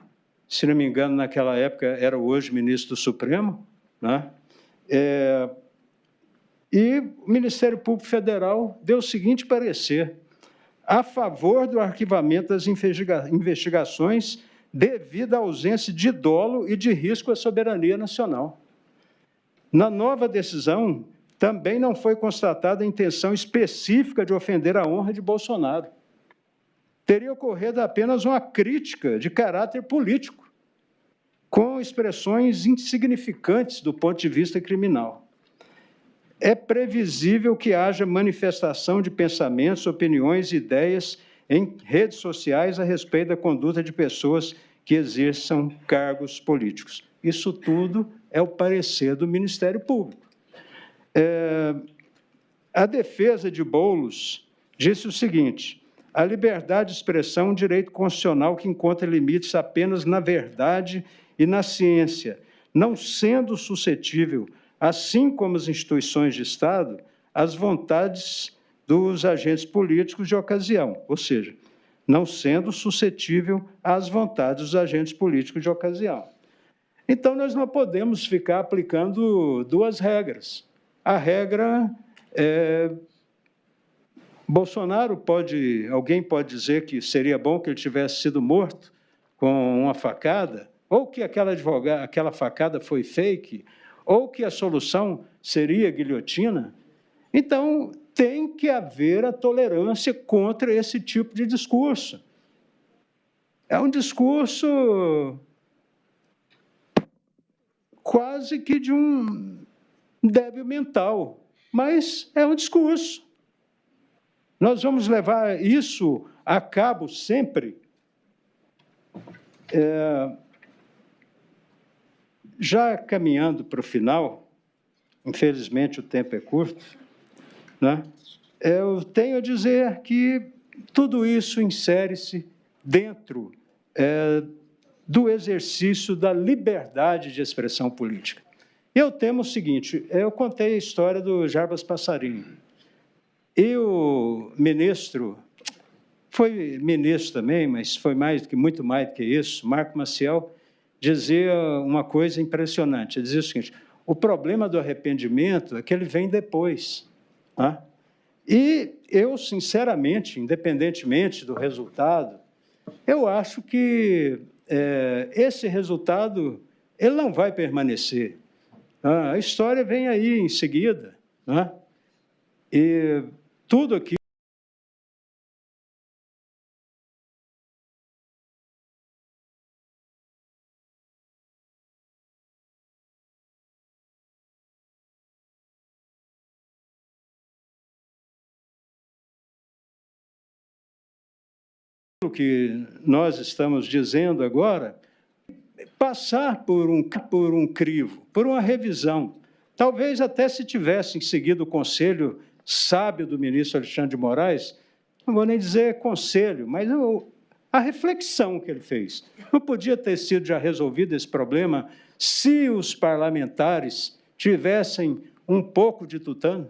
se não me engano, naquela época era o hoje ministro do Supremo, né? E o Ministério Público Federal deu o seguinte parecer: a favor do arquivamento das investigações devido à ausência de dolo e de risco à soberania nacional. Na nova decisão, também não foi constatada a intenção específica de ofender a honra de Bolsonaro. Teria ocorrido apenas uma crítica de caráter político, com expressões insignificantes do ponto de vista criminal. É previsível que haja manifestação de pensamentos, opiniões e ideias em redes sociais a respeito da conduta de pessoas que exerçam cargos políticos. Isso tudo é o parecer do Ministério Público. A defesa de Boulos disse o seguinte: a liberdade de expressão é um direito constitucional que encontra limites apenas na verdade e na ciência, não sendo suscetível, assim como as instituições de Estado, às vontades dos agentes políticos de ocasião, ou seja, não sendo suscetível às vontades dos agentes políticos de ocasião. Então, nós não podemos ficar aplicando duas regras. A regra Bolsonaro alguém pode dizer que seria bom que ele tivesse sido morto com uma facada, ou que aquela facada foi fake, ou que a solução seria guilhotina. Então, tem que haver a tolerância contra esse tipo de discurso. É um discurso quase que de um débil mental, mas é um discurso. Nós vamos levar isso a cabo sempre. Já caminhando para o final, infelizmente o tempo é curto, né? Eu tenho a dizer que tudo isso insere-se dentro do exercício da liberdade de expressão política. Eu temo o seguinte: eu contei a história do Jarbas Passarinho, e o ministro, foi ministro também, mas foi muito mais do que isso, Marco Maciel dizia uma coisa impressionante, ele dizia o seguinte: o problema do arrependimento é que ele vem depois. Tá? E eu, sinceramente, independentemente do resultado, eu acho que esse resultado ele não vai permanecer. A história vem aí em seguida. Né? E tudo aqui que nós estamos dizendo agora, passar por um crivo, por uma revisão. Talvez até se tivessem seguido o conselho sábio do ministro Alexandre de Moraes, não vou nem dizer conselho, mas a reflexão que ele fez. Não podia ter sido já resolvido esse problema se os parlamentares tivessem um pouco de tutano?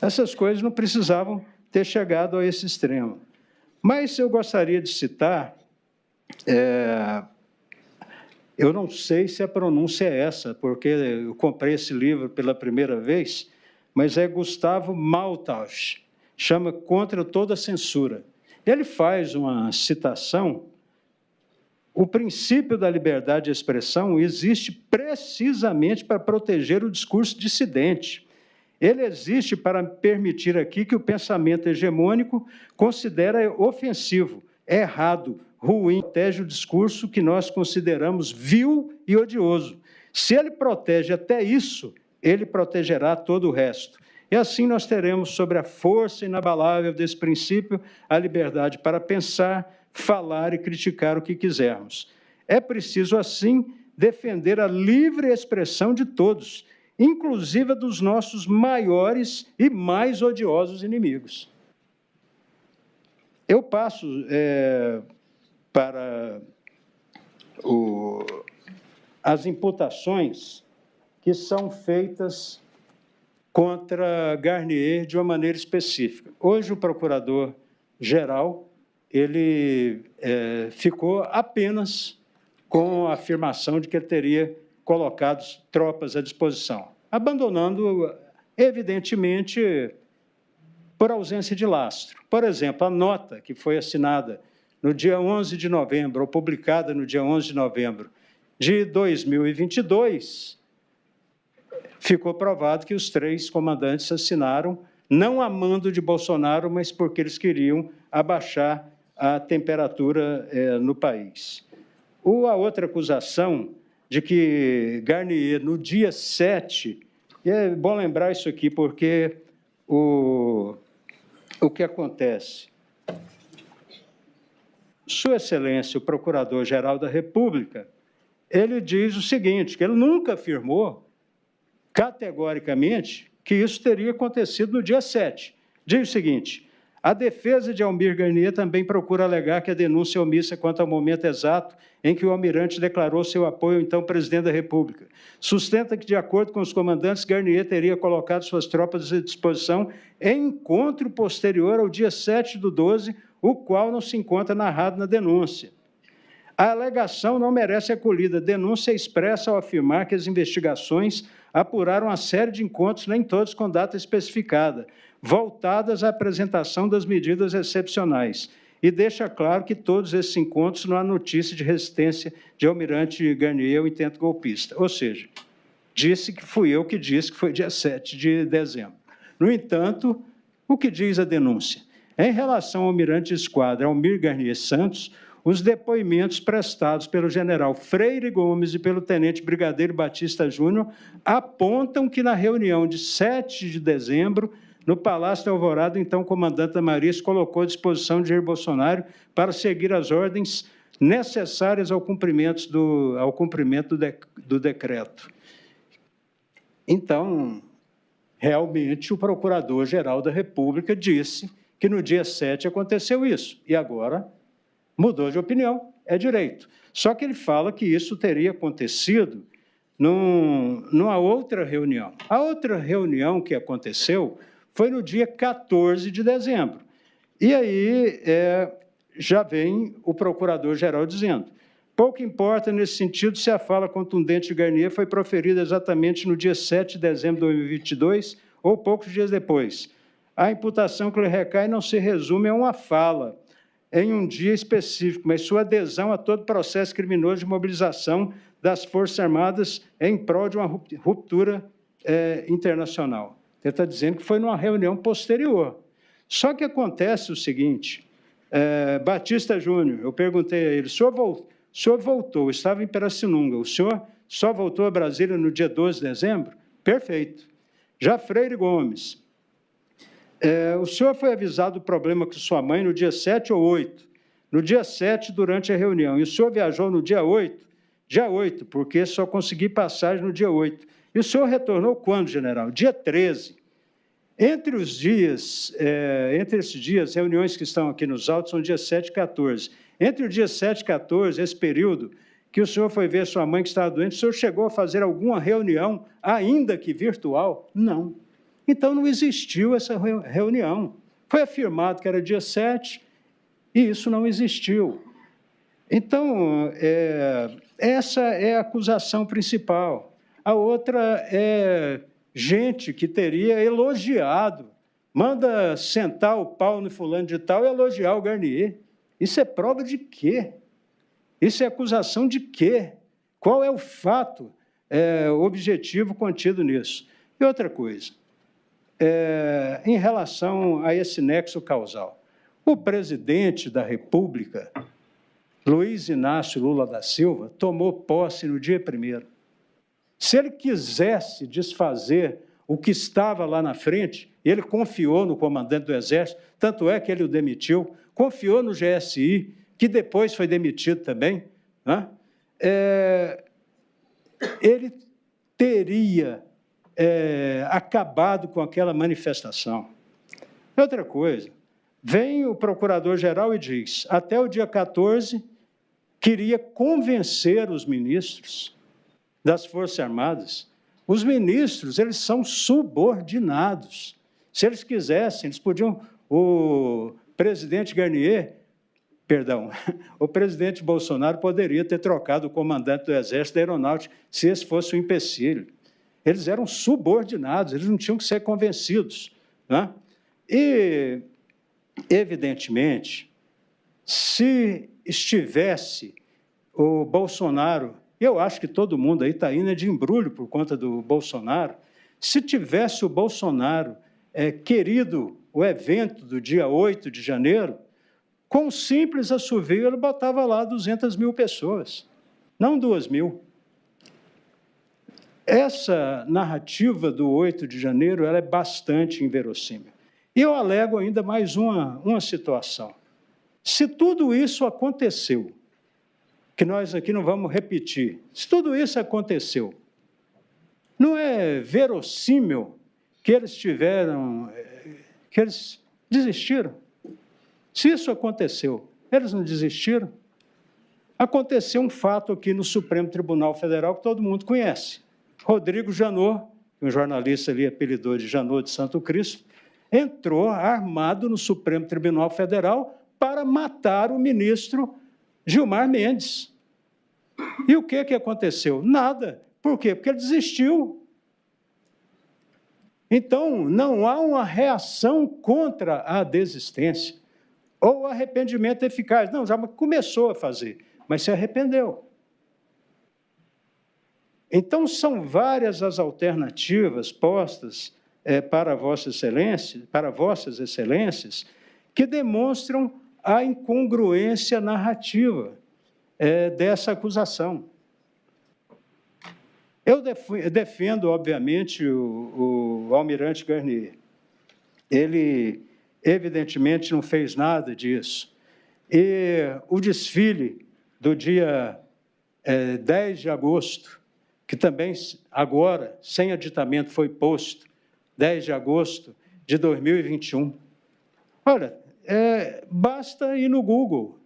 Essas coisas não precisavam ter chegado a esse extremo. Mas eu gostaria de citar, eu não sei se a pronúncia é essa, porque eu comprei esse livro pela primeira vez, mas é Gustavo Maltausch, chama Contra Toda Censura. Ele faz uma citação: o princípio da liberdade de expressão existe precisamente para proteger o discurso dissidente. Ele existe para permitir aqui que o pensamento hegemônico considera ofensivo, errado, ruim, protege o discurso que nós consideramos vil e odioso. Se ele protege até isso, ele protegerá todo o resto. E assim nós teremos, sobre a força inabalável desse princípio, a liberdade para pensar, falar e criticar o que quisermos. É preciso, assim, defender a livre expressão de todos, inclusive a dos nossos maiores e mais odiosos inimigos. Eu passo para as imputações que são feitas contra Garnier de uma maneira específica. Hoje, o procurador-geral ele ficou apenas com a afirmação de que ele teria colocado tropas à disposição, abandonando, evidentemente, por ausência de lastro. Por exemplo, a nota que foi assinada no dia 11 de novembro, ou publicada no dia 11 de novembro de 2022, ficou provado que os 3 comandantes assinaram, não a mando de Bolsonaro, mas porque eles queriam abaixar a temperatura no país. A outra acusação de que Garnier, no dia 7, e é bom lembrar isso aqui, porque o que acontece? Sua Excelência, o Procurador-Geral da República, ele diz o seguinte, que ele nunca afirmou, categoricamente, que isso teria acontecido no dia 7. Diz o seguinte: a defesa de Almir Garnier também procura alegar que a denúncia é omissa quanto ao momento exato em que o almirante declarou seu apoio ao então presidente da República. Sustenta que, de acordo com os comandantes, Garnier teria colocado suas tropas à disposição em encontro posterior ao dia 7/12, o qual não se encontra narrado na denúncia. A alegação não merece acolhida. A denúncia é expressa ao afirmar que as investigações apuraram uma série de encontros, nem todos com data especificada, voltadas à apresentação das medidas excepcionais, e deixa claro que todos esses encontros não há notícia de resistência de Almirante Garnier ao intento golpista. Ou seja, fui eu que disse que foi dia 7 de dezembro. No entanto, o que diz a denúncia? Em relação ao almirante de esquadra Almir Garnier Santos, os depoimentos prestados pelo general Freire Gomes e pelo tenente brigadeiro Batista Júnior apontam que, na reunião de 7 de dezembro, no Palácio da Alvorada, então o comandante da Marinha se colocou à disposição de Jair Bolsonaro para seguir as ordens necessárias ao cumprimento do decreto. Então, realmente, o Procurador-Geral da República disse que no dia 7 aconteceu isso, e agora mudou de opinião, é direito. Só que ele fala que isso teria acontecido numa outra reunião. A outra reunião que aconteceu foi no dia 14 de dezembro. E aí já vem o procurador-geral dizendo: pouco importa nesse sentido se a fala contundente de Garnier foi proferida exatamente no dia 7 de dezembro de 2022 ou poucos dias depois. A imputação que lhe recai não se resume a uma fala em um dia específico, mas sua adesão a todo processo criminoso de mobilização das Forças Armadas em prol de uma ruptura internacional. Ele está dizendo que foi numa reunião posterior. Só que acontece o seguinte, Batista Júnior, eu perguntei a ele, o senhor voltou, estava em Pirassununga, o senhor só voltou a Brasília no dia 12 de dezembro? Perfeito. Já Freire Gomes, o senhor foi avisado do problema com sua mãe no dia 7 ou 8? No dia 7, durante a reunião. E o senhor viajou no dia 8? Dia 8, porque só consegui passagem no dia 8. E o senhor retornou quando, general? Dia 13. Entre esses dias, reuniões que estão aqui nos autos são dia 7 e 14. Entre o dia 7 e 14, esse período que o senhor foi ver sua mãe que estava doente, o senhor chegou a fazer alguma reunião, ainda que virtual? Não. Então, não existiu essa reunião. Foi afirmado que era dia 7 e isso não existiu. Então, essa é a acusação principal. A outra é gente que teria elogiado, manda sentar o pau no fulano de tal e elogiar o Garnier. Isso é prova de quê? Isso é acusação de quê? Qual é o fato objetivo contido nisso? E outra coisa, em relação a esse nexo causal, o presidente da República, Luiz Inácio Lula da Silva, tomou posse no dia 1º. Se ele quisesse desfazer o que estava lá na frente, ele confiou no comandante do Exército, tanto é que ele o demitiu, confiou no GSI, que depois foi demitido também, né? Ele teria acabado com aquela manifestação. Outra coisa, vem o procurador-geral e diz, até o dia 14, queria convencer os ministros das Forças Armadas. Os ministros, eles são subordinados. Se eles quisessem, eles podiam... O presidente Garnier, perdão, o presidente Bolsonaro poderia ter trocado o comandante do Exército da Aeronáutica, se esse fosse um empecilho. Eles eram subordinados, eles não tinham que ser convencidos, né? E, evidentemente, se estivesse o Bolsonaro, eu acho que todo mundo aí está indo de embrulho por conta do Bolsonaro, se tivesse o Bolsonaro querido o evento do dia 8 de janeiro, com um simples assovio, ele botava lá 200 mil pessoas, não 2 mil. Essa narrativa do 8 de janeiro ela é bastante inverossímil. E eu alego ainda mais uma situação. Se tudo isso aconteceu, que nós aqui não vamos repetir, se tudo isso aconteceu, não é verossímil que eles desistiram? Se isso aconteceu, eles não desistiram? Aconteceu um fato aqui no Supremo Tribunal Federal que todo mundo conhece. Rodrigo Janot, um jornalista ali apelidou de Janot de Santo Cristo, entrou armado no Supremo Tribunal Federal para matar o ministro Gilmar Mendes. E o que aconteceu? Nada. Por quê? Porque ele desistiu. Então, não há uma reação contra a desistência ou arrependimento eficaz. Não, já começou a fazer, mas se arrependeu. Então, são várias as alternativas postas para Vossas Excelências, que demonstram a incongruência narrativa dessa acusação. Eu defendo, obviamente, o almirante Garnier. Ele, evidentemente, não fez nada disso. E o desfile do dia 10 de agosto, que também agora, sem aditamento, foi posto, 10 de agosto de 2021. Olha, basta ir no Google.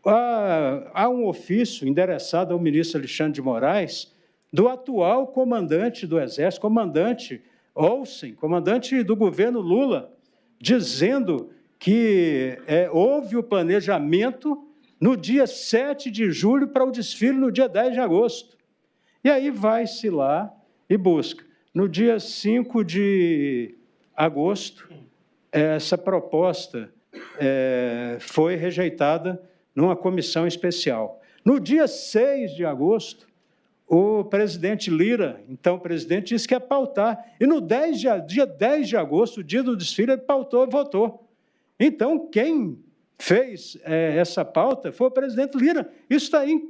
Há um ofício endereçado ao ministro Alexandre de Moraes, do atual comandante do Exército, comandante Olsen, comandante do governo Lula, dizendo que houve o planejamento no dia 7 de julho para o desfile no dia 10 de agosto. E aí vai-se lá e busca. No dia 5 de agosto, essa proposta foi rejeitada numa comissão especial. No dia 6 de agosto, o presidente Lira, então presidente, disse que ia pautar. E no dia 10 de agosto, o dia do desfile, ele pautou e votou. Então, quem fez essa pauta foi o presidente Lira. Isso está aí,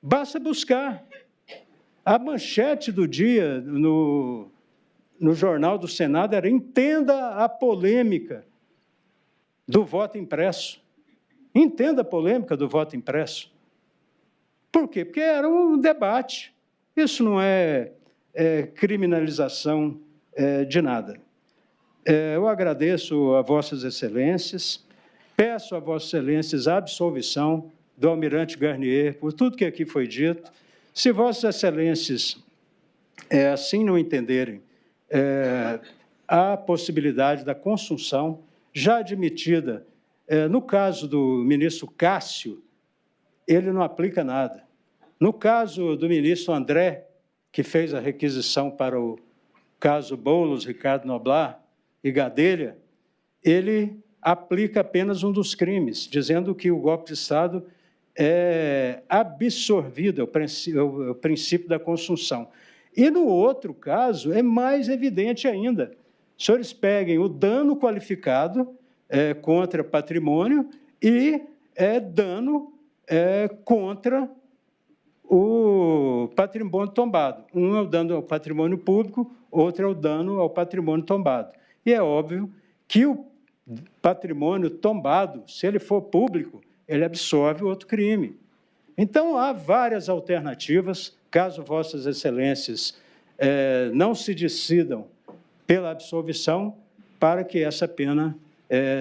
basta buscar. A manchete do dia no Jornal do Senado era: entenda a polêmica do voto impresso. Entenda a polêmica do voto impresso. Por quê? Porque era um debate. Isso não é criminalização de nada. Eu agradeço a Vossas Excelências, peço a Vossas Excelências a absolvição do almirante Garnier por tudo que aqui foi dito. Se Vossas Excelências assim não entenderem a possibilidade da consunção, já admitida, no caso do ministro Cássio, ele não aplica nada. No caso do ministro André, que fez a requisição para o caso Boulos, Ricardo Noblar e Gadelha, ele aplica apenas um dos crimes, dizendo que o golpe de Estado é absorvido, é o princípio da consunção. E, no outro caso, é mais evidente ainda. Os senhores peguem o dano qualificado contra patrimônio e dano contra o patrimônio tombado. Um é o dano ao patrimônio público, outro é o dano ao patrimônio tombado. E é óbvio que o patrimônio tombado, se ele for público, ele absorve outro crime. Então, há várias alternativas, caso Vossas Excelências não se decidam pela absolvição, para que essa pena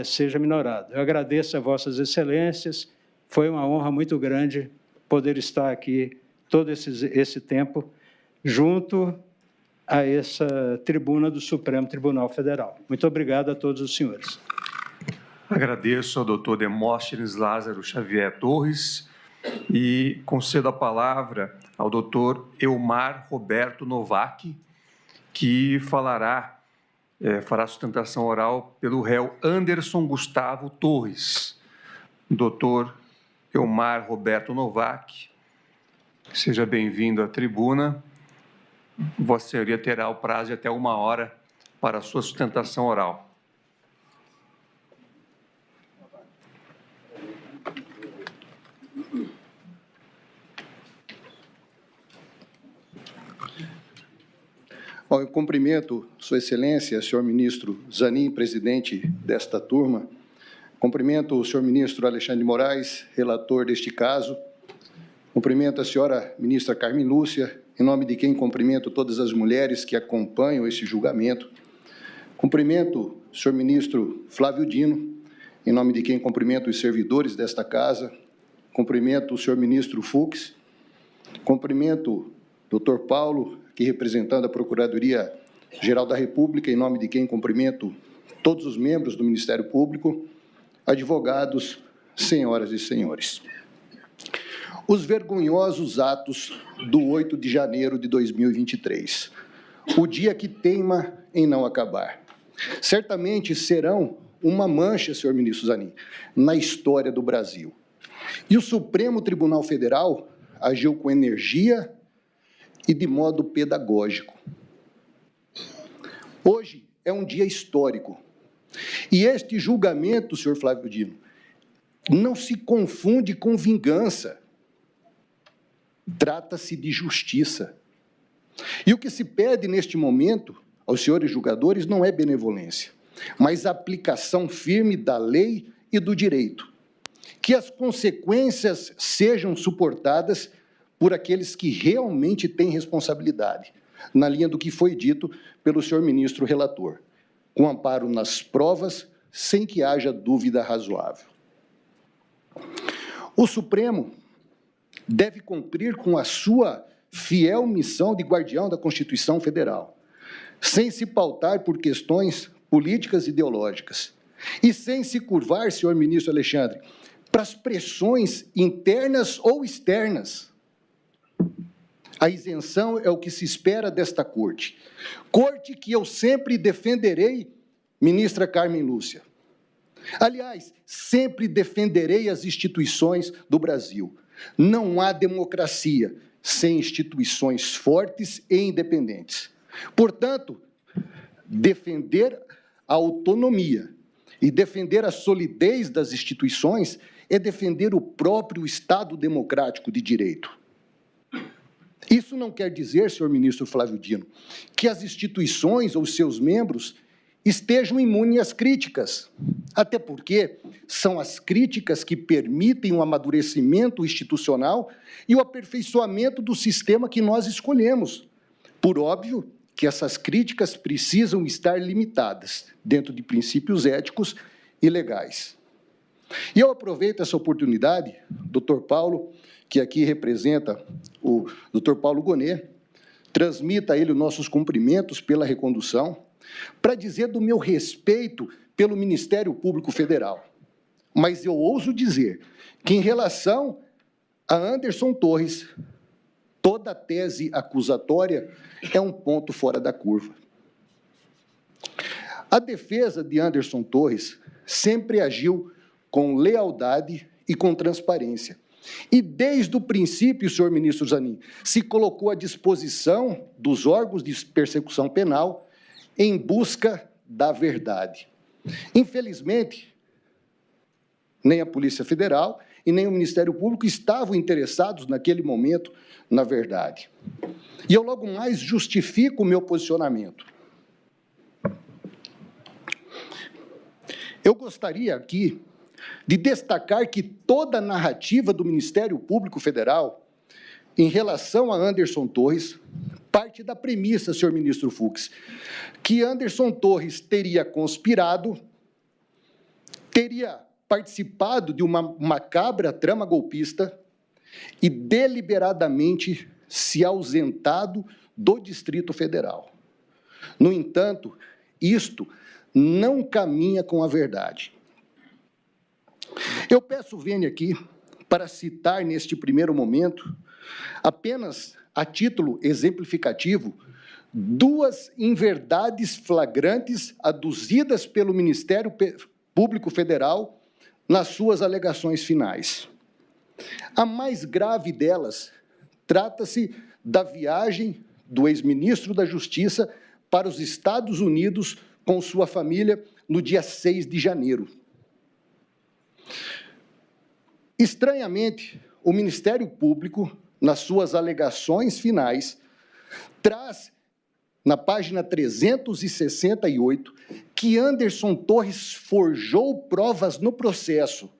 seja minorada. Eu agradeço a Vossas Excelências, foi uma honra muito grande poder estar aqui todo esse tempo, junto a essa tribuna do Supremo Tribunal Federal. Muito obrigado a todos os senhores. Agradeço ao doutor Demóstenes Lázaro Xavier Torres e concedo a palavra ao doutor Elmar Roberto Novak, que fará sustentação oral pelo réu Anderson Gustavo Torres. Doutor Elmar Roberto Novak, seja bem-vindo à tribuna. Vossa Senhoria terá o prazo de até 1 hora para a sua sustentação oral. Bom, eu cumprimento Sua Excelência, senhor ministro Zanin, presidente desta turma. Cumprimento o senhor ministro Alexandre de Moraes, relator deste caso. Cumprimento a senhora ministra Carmen Lúcia, em nome de quem cumprimento todas as mulheres que acompanham esse julgamento. Cumprimento o senhor ministro Flávio Dino, em nome de quem cumprimento os servidores desta casa. Cumprimento o senhor ministro Fux. Cumprimento o doutor Paulo, aqui representando a Procuradoria-Geral da República, em nome de quem cumprimento todos os membros do Ministério Público, advogados, senhoras e senhores. Os vergonhosos atos do 8 de janeiro de 2023, o dia que teima em não acabar, certamente serão uma mancha, senhor ministro Zanin, na história do Brasil. E o Supremo Tribunal Federal agiu com energia e de modo pedagógico. Hoje é um dia histórico. E este julgamento, senhor Flávio Dino, não se confunde com vingança. Trata-se de justiça. E o que se pede neste momento aos senhores julgadores não é benevolência, mas aplicação firme da lei e do direito. Que as consequências sejam suportadas por aqueles que realmente têm responsabilidade, na linha do que foi dito pelo senhor ministro relator, com amparo nas provas, sem que haja dúvida razoável. O Supremo deve cumprir com a sua fiel missão de guardião da Constituição Federal, sem se pautar por questões políticas e ideológicas, e sem se curvar, senhor ministro Alexandre, para as pressões internas ou externas. A isenção é o que se espera desta corte. Corte que eu sempre defenderei, ministra Carmen Lúcia. Aliás, sempre defenderei as instituições do Brasil. Não há democracia sem instituições fortes e independentes. Portanto, defender a autonomia e defender a solidez das instituições é defender o próprio Estado democrático de direito. Isso não quer dizer, senhor ministro Flávio Dino, que as instituições ou seus membros estejam imunes às críticas, até porque são as críticas que permitem o amadurecimento institucional e o aperfeiçoamento do sistema que nós escolhemos. Por óbvio que essas críticas precisam estar limitadas dentro de princípios éticos e legais. E eu aproveito essa oportunidade, doutor Paulo, que aqui representa o doutor Paulo Gonet, transmita a ele os nossos cumprimentos pela recondução, para dizer do meu respeito pelo Ministério Público Federal. Mas eu ouso dizer que, em relação a Anderson Torres, toda a tese acusatória é um ponto fora da curva. A defesa de Anderson Torres sempre agiu com lealdade e com transparência. E, desde o princípio, senhor ministro Zanin, se colocou à disposição dos órgãos de persecução penal em busca da verdade. Infelizmente, nem a Polícia Federal e nem o Ministério Público estavam interessados, naquele momento, na verdade. E eu logo mais justifico o meu posicionamento. Eu gostaria aqui de destacar que toda a narrativa do Ministério Público Federal em relação a Anderson Torres parte da premissa, senhor ministro Fux, que Anderson Torres teria conspirado, teria participado de uma macabra trama golpista e deliberadamente se ausentado do Distrito Federal. No entanto, isto não caminha com a verdade. Eu peço vênia aqui para citar, neste primeiro momento, apenas a título exemplificativo, duas inverdades flagrantes aduzidas pelo Ministério Público Federal nas suas alegações finais. A mais grave delas trata-se da viagem do ex-ministro da Justiça para os Estados Unidos com sua família no dia 6 de janeiro. Estranhamente, o Ministério Público, nas suas alegações finais, traz, na página 368, que Anderson Torres forjou provas no processo,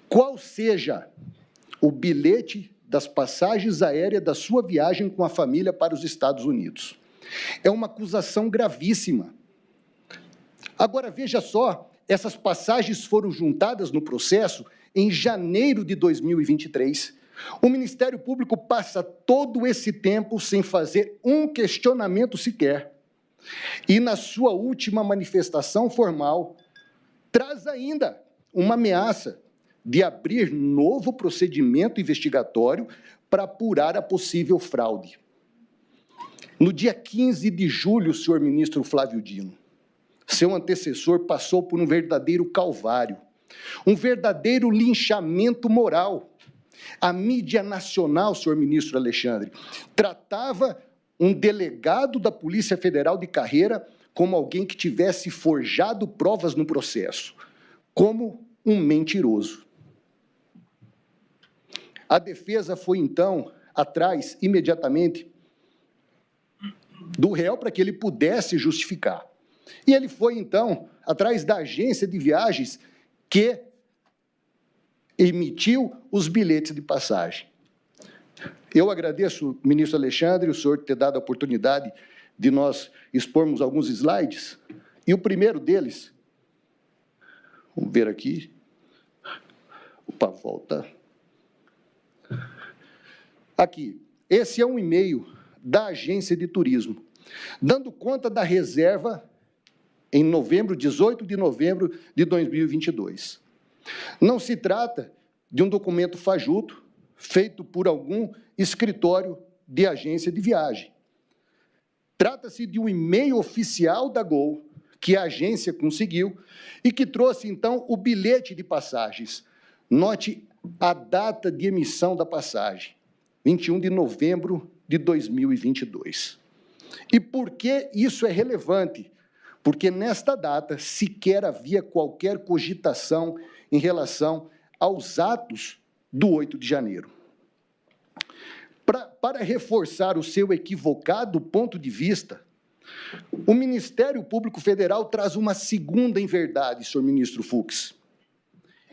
qual seja o bilhete das passagens aéreas da sua viagem com a família para os Estados Unidos. É uma acusação gravíssima. Agora, veja só, essas passagens foram juntadas no processo em janeiro de 2023. O Ministério Público passa todo esse tempo sem fazer um questionamento sequer. E, na sua última manifestação formal, traz ainda uma ameaça de abrir novo procedimento investigatório para apurar a possível fraude. No dia 15 de julho, senhor ministro Flávio Dino, seu antecessor passou por um verdadeiro calvário, um verdadeiro linchamento moral. A mídia nacional, senhor ministro Alexandre, tratava um delegado da Polícia Federal de carreira como alguém que tivesse forjado provas no processo, como um mentiroso. A defesa foi, então, atrás, imediatamente, do réu para que ele pudesse justificar. E ele foi, então, atrás da agência de viagens que emitiu os bilhetes de passagem. Eu agradeço, ministro Alexandre, o senhor ter dado a oportunidade de nós expormos alguns slides. E o primeiro deles, vamos ver aqui. Opa, volta. Aqui, esse é um e-mail da agência de turismo, dando conta da reserva em novembro, 18 de novembro de 2022. Não se trata de um documento fajuto feito por algum escritório de agência de viagem. Trata-se de um e-mail oficial da Gol, que a agência conseguiu e que trouxe, então, o bilhete de passagens. Note a data de emissão da passagem, 21 de novembro de 2022. E por que isso é relevante? Porque nesta data sequer havia qualquer cogitação em relação aos atos do 8 de janeiro. Para reforçar o seu equivocado ponto de vista, o Ministério Público Federal traz uma segunda inverdade, senhor ministro Fux.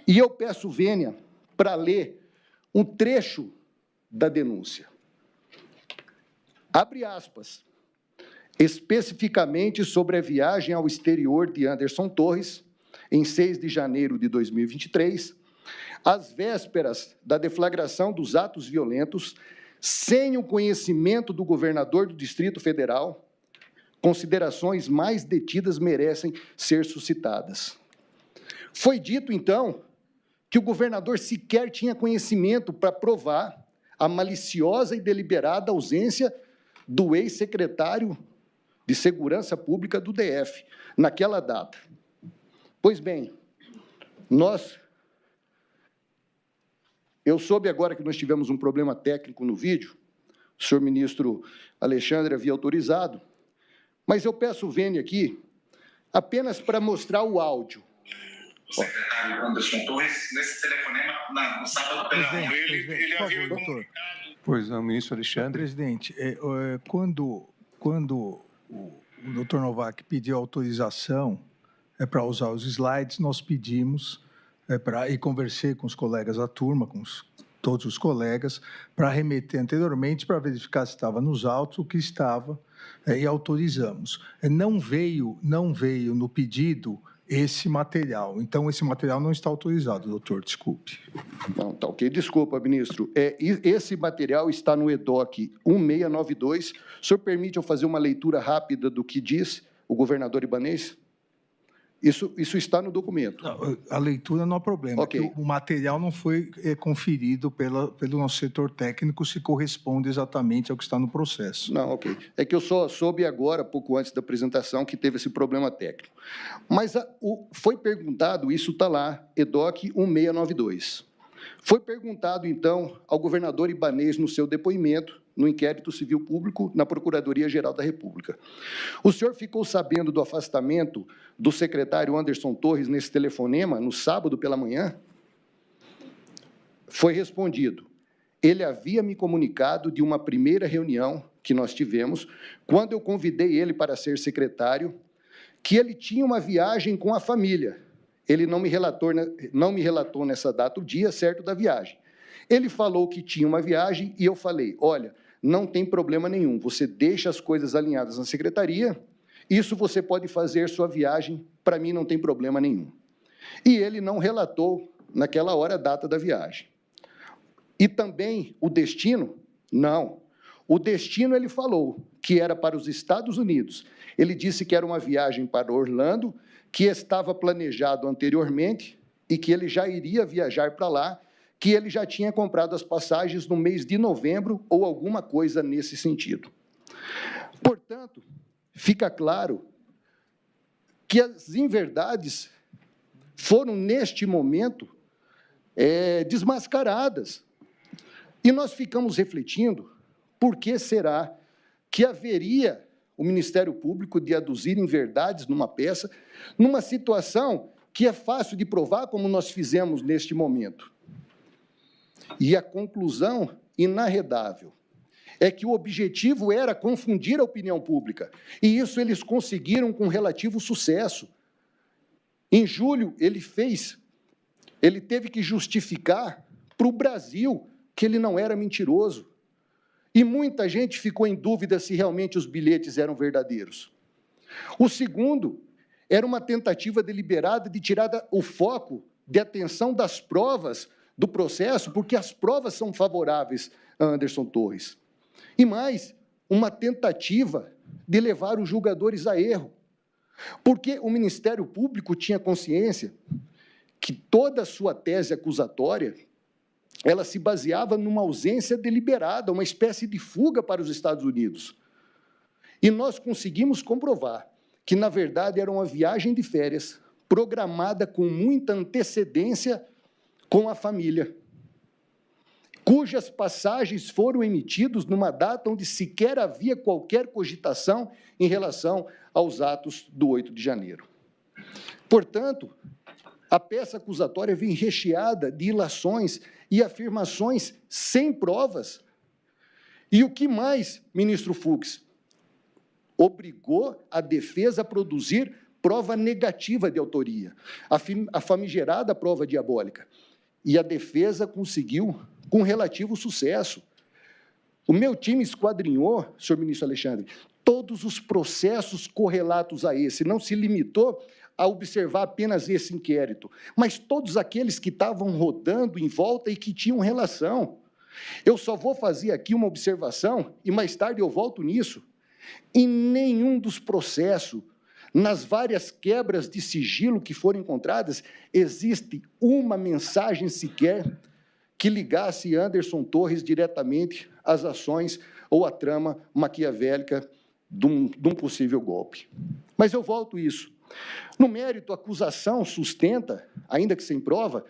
E eu peço vênia para ler um trecho da denúncia. Abre aspas. Especificamente sobre a viagem ao exterior de Anderson Torres, em 6 de janeiro de 2023, às vésperas da deflagração dos atos violentos, sem o conhecimento do governador do Distrito Federal, considerações mais detidas merecem ser suscitadas. Foi dito, então, que o governador sequer tinha conhecimento para provar a maliciosa e deliberada ausência do ex-secretário de Segurança Pública do DF, naquela data. Pois bem, eu soube agora que nós tivemos um problema técnico no vídeo, o senhor ministro Alexandre havia autorizado, mas eu peço vênia aqui apenas para mostrar o áudio. O secretário Anderson Torres, nesse telefonema, no sábado pela manhã, ele havia um doutor. Pois não, ministro Alexandre. Presidente, quando o doutor Novak pediu autorização para usar os slides, nós pedimos e conversei com os colegas da turma, todos os colegas, para remeter anteriormente para verificar se estava nos autos, o que estava, e autorizamos. Não veio no pedido esse material. Então, esse material não está autorizado, doutor, desculpe. Não, tá ok. Desculpa, ministro. Esse material está no EDOC 1692. O senhor permite eu fazer uma leitura rápida do que diz o governador Ibanez? Isso está no documento. Não, a leitura não há problema. Ok. O material não foi conferido pelo nosso setor técnico se corresponde exatamente ao que está no processo. Não, ok. É que eu só soube agora, pouco antes da apresentação, que teve esse problema técnico. Mas foi perguntado, isso está lá, EDOC 1692. Foi perguntado, então, ao governador Ibanez no seu depoimento, no inquérito civil público, na Procuradoria-Geral da República. O senhor ficou sabendo do afastamento do secretário Anderson Torres nesse telefonema, no sábado pela manhã? Foi respondido. Ele havia me comunicado de uma primeira reunião que nós tivemos, quando eu convidei ele para ser secretário, que ele tinha uma viagem com a família. Ele não me relatou nessa data o dia certo da viagem. Ele falou que tinha uma viagem e eu falei, olha, não tem problema nenhum, você deixa as coisas alinhadas na secretaria, isso você pode fazer sua viagem, para mim não tem problema nenhum. E ele não relatou, naquela hora, a data da viagem. E também o destino? Não. O destino ele falou que era para os Estados Unidos. Ele disse que era uma viagem para Orlando, que estava planejado anteriormente e que ele já iria viajar para lá, que ele já tinha comprado as passagens no mês de novembro ou alguma coisa nesse sentido. Portanto, fica claro que as inverdades foram, neste momento, desmascaradas. E nós ficamos refletindo por que será que haveria o Ministério Público de aduzir inverdades numa peça, numa situação que é fácil de provar, como nós fizemos neste momento. E a conclusão inarredável é que o objetivo era confundir a opinião pública, e isso eles conseguiram com relativo sucesso. Em julho, ele teve que justificar para o Brasil que ele não era mentiroso. E muita gente ficou em dúvida se realmente os bilhetes eram verdadeiros. O segundo era uma tentativa deliberada de tirar o foco de atenção das provas do processo, porque as provas são favoráveis a Anderson Torres. E mais, uma tentativa de levar os julgadores a erro. Porque o Ministério Público tinha consciência que toda a sua tese acusatória ela se baseava numa ausência deliberada, uma espécie de fuga para os Estados Unidos. E nós conseguimos comprovar que, na verdade, era uma viagem de férias programada com muita antecedência com a família, cujas passagens foram emitidos numa data onde sequer havia qualquer cogitação em relação aos atos do 8 de janeiro. Portanto, a peça acusatória vem recheada de ilações e afirmações sem provas. E o que mais, ministro Fux? Obrigou a defesa a produzir prova negativa de autoria, a famigerada prova diabólica. E a defesa conseguiu com relativo sucesso. O meu time esquadrinhou, senhor ministro Alexandre, todos os processos correlatos a esse, não se limitou a observar apenas esse inquérito, mas todos aqueles que estavam rodando em volta e que tinham relação. Eu só vou fazer aqui uma observação, e mais tarde eu volto nisso. Em nenhum dos processos, nas várias quebras de sigilo que foram encontradas, existe uma mensagem sequer que ligasse Anderson Torres diretamente às ações ou à trama maquiavélica de um possível golpe. Mas eu volto a isso. No mérito, a acusação sustenta, ainda que sem prova,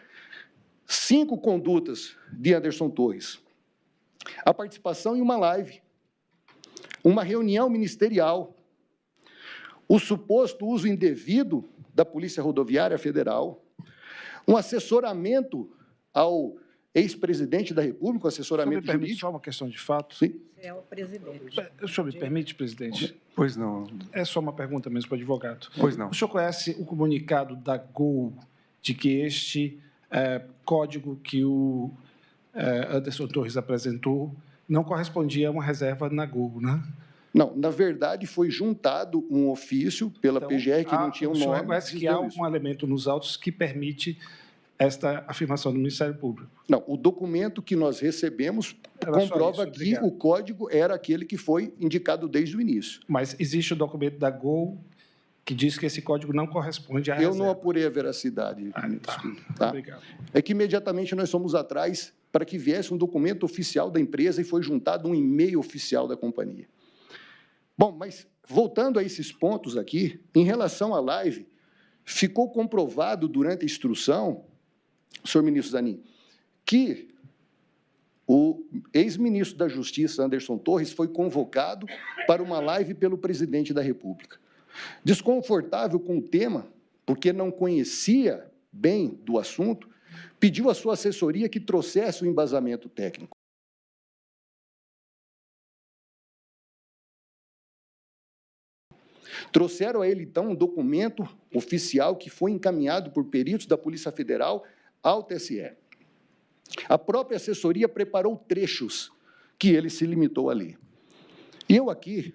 5 condutas de Anderson Torres. A participação em uma live, uma reunião ministerial, o suposto uso indevido da Polícia Rodoviária Federal, um assessoramento ao ex-presidente da República, um assessoramento jurídico. Permite Só uma questão de fato? Sim. É o presidente. O senhor me permite, presidente? Pois não. É só uma pergunta mesmo para o advogado. Pois não. O senhor conhece o comunicado da Gol de que este código que o Anderson Torres apresentou não correspondia a uma reserva na Gol, né? Não, na verdade, foi juntado um ofício pela Então, PGR que não tinha um o senhor nome. reconhece que há um elemento nos autos que permite esta afirmação do Ministério Público? Não, o documento que nós recebemos Era só comprova isso, que obrigado. o código era aquele que foi indicado desde o início. Mas existe o documento da Gol que diz que esse código não corresponde à Eu reserva. não apurei a veracidade. Tá? Obrigado. É que imediatamente nós fomos atrás para que viesse um documento oficial da empresa e foi juntado um e-mail oficial da companhia. Bom, mas voltando a esses pontos aqui, em relação à live, ficou comprovado durante a instrução, senhor ministro Zanin, que o ex-ministro da Justiça, Anderson Torres, foi convocado para uma live pelo presidente da República. Desconfortável com o tema, porque não conhecia bem do assunto, pediu à sua assessoria que trouxesse o embasamento técnico. Trouxeram a ele, então, um documento oficial que foi encaminhado por peritos da Polícia Federal ao TSE. A própria assessoria preparou trechos que ele se limitou a ler. E eu aqui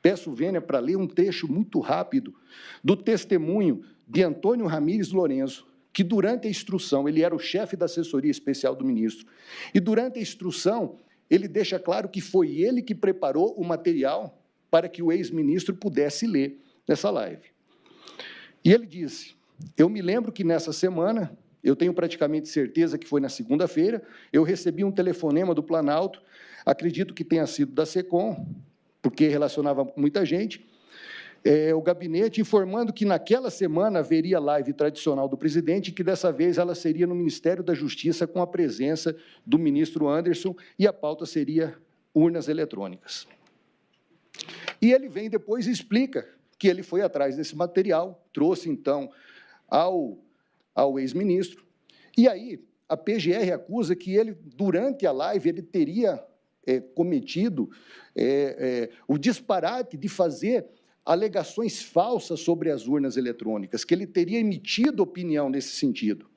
peço vênia para ler um trecho muito rápido do testemunho de Antônio Ramírez Lourenço, que durante a instrução, ele era o chefe da assessoria especial do ministro, e durante a instrução, ele deixa claro que foi ele que preparou o material para que o ex-ministro pudesse ler nessa live. E ele disse, eu me lembro que nessa semana, eu tenho praticamente certeza que foi na segunda-feira, eu recebi um telefonema do Planalto, acredito que tenha sido da SECOM, porque relacionava com muita gente, o gabinete informando que naquela semana haveria live tradicional do presidente e que dessa vez ela seria no Ministério da Justiça com a presença do ministro Anderson e a pauta seria urnas eletrônicas. E ele vem depois e explica que ele foi atrás desse material, trouxe, então, ao ex-ministro, e aí a PGR acusa que ele, durante a live, ele teria cometido o disparate de fazer alegações falsas sobre as urnas eletrônicas, que ele teria emitido opinião nesse sentido.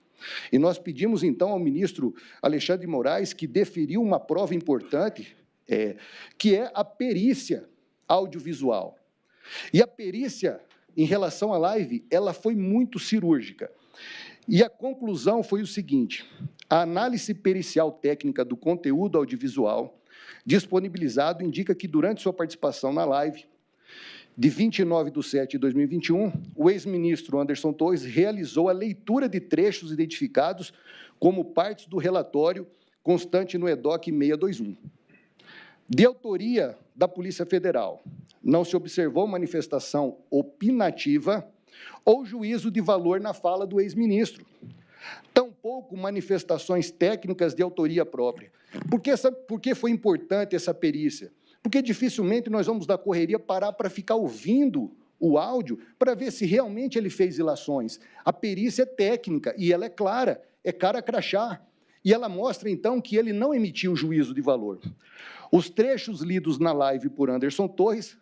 E nós pedimos, então, ao ministro Alexandre de Moraes que deferiu uma prova importante, que é a perícia audiovisual. E a perícia, em relação à live, ela foi muito cirúrgica. E a conclusão foi o seguinte, a análise pericial técnica do conteúdo audiovisual disponibilizado indica que, durante sua participação na live, de 29/7/2021, o ex-ministro Anderson Torres realizou a leitura de trechos identificados como partes do relatório constante no EDOC 621. De autoria da Polícia Federal, não se observou manifestação opinativa ou juízo de valor na fala do ex-ministro, tampouco manifestações técnicas de autoria própria. Por que foi importante essa perícia? Porque dificilmente nós vamos da correria parar para ficar ouvindo o áudio para ver se realmente ele fez ilações. A perícia é técnica e ela é clara, é cara crachá. E ela mostra, então, que ele não emitiu juízo de valor. Os trechos lidos na live por Anderson Torres,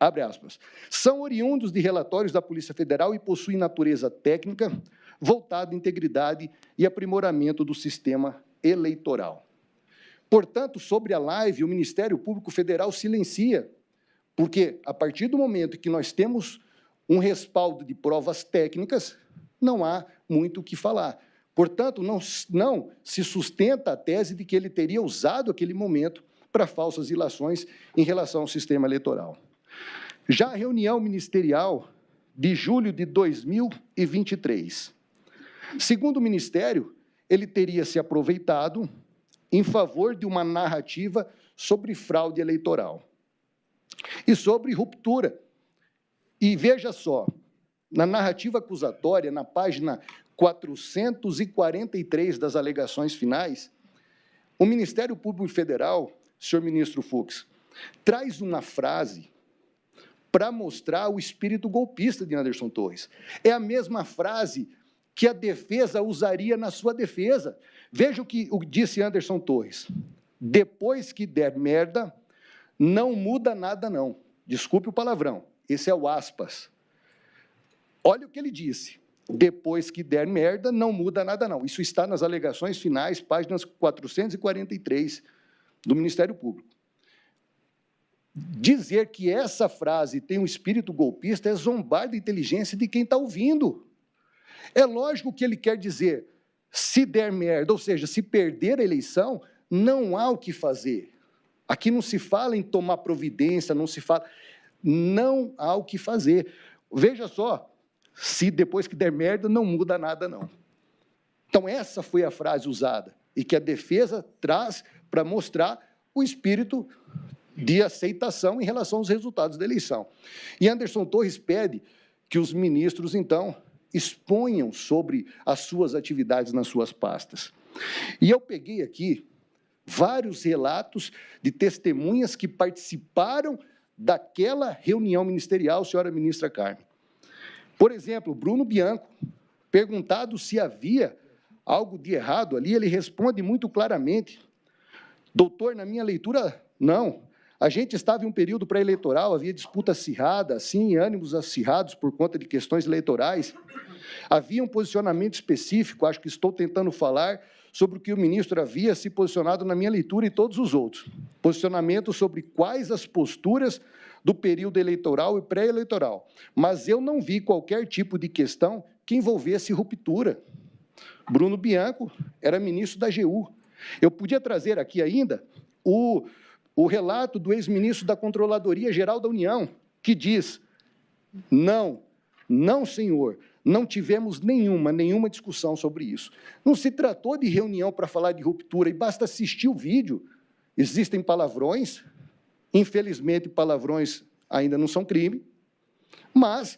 abre aspas, são oriundos de relatórios da Polícia Federal e possuem natureza técnica, voltada à integridade e aprimoramento do sistema eleitoral. Portanto, sobre a live, o Ministério Público Federal silencia, porque, a partir do momento que nós temos um respaldo de provas técnicas, não há muito o que falar. Portanto, não se sustenta a tese de que ele teria usado aquele momento para falsas ilações em relação ao sistema eleitoral. Já a reunião ministerial de julho de 2023, segundo o Ministério, ele teria se aproveitado em favor de uma narrativa sobre fraude eleitoral e sobre ruptura. E veja só, na narrativa acusatória, na página 443 das alegações finais, o Ministério Público Federal, senhor ministro Fux, traz uma frase para mostrar o espírito golpista de Anderson Torres. É a mesma frase que a defesa usaria na sua defesa. Veja o que disse Anderson Torres. Depois que der merda, não muda nada, não. Desculpe o palavrão. Esse é o aspas. Olha o que ele disse. Depois que der merda, não muda nada, não. Isso está nas alegações finais, páginas 443 do Ministério Público. Dizer que essa frase tem um espírito golpista é zombar da inteligência de quem está ouvindo. É lógico que ele quer dizer, se der merda, ou seja, se perder a eleição, não há o que fazer. Aqui não se fala em tomar providência, não há o que fazer. Veja só, se depois que der merda, não muda nada, não. Então, essa foi a frase usada, e que a defesa traz para mostrar o espírito de aceitação em relação aos resultados da eleição. E Anderson Torres pede que os ministros, então, exponham sobre as suas atividades nas suas pastas. E eu peguei aqui vários relatos de testemunhas que participaram daquela reunião ministerial, senhora ministra Carmen. Por exemplo, Bruno Bianco, perguntado se havia algo de errado ali, ele responde muito claramente, doutor, na minha leitura, não. A gente estava em um período pré-eleitoral, havia disputa acirrada, sim, ânimos acirrados por conta de questões eleitorais. Havia um posicionamento específico, acho que estou tentando falar, sobre o que o ministro havia se posicionado na minha leitura e todos os outros. Posicionamento sobre quais as posturas do período eleitoral e pré-eleitoral. Mas eu não vi qualquer tipo de questão que envolvesse ruptura. Bruno Bianco era ministro da AGU. Eu podia trazer aqui ainda o relato do ex-ministro da Controladoria Geral da União, que diz, não, senhor, não tivemos nenhuma discussão sobre isso. Não se tratou de reunião para falar de ruptura, e basta assistir o vídeo. Existem palavrões, infelizmente palavrões ainda não são crime, mas,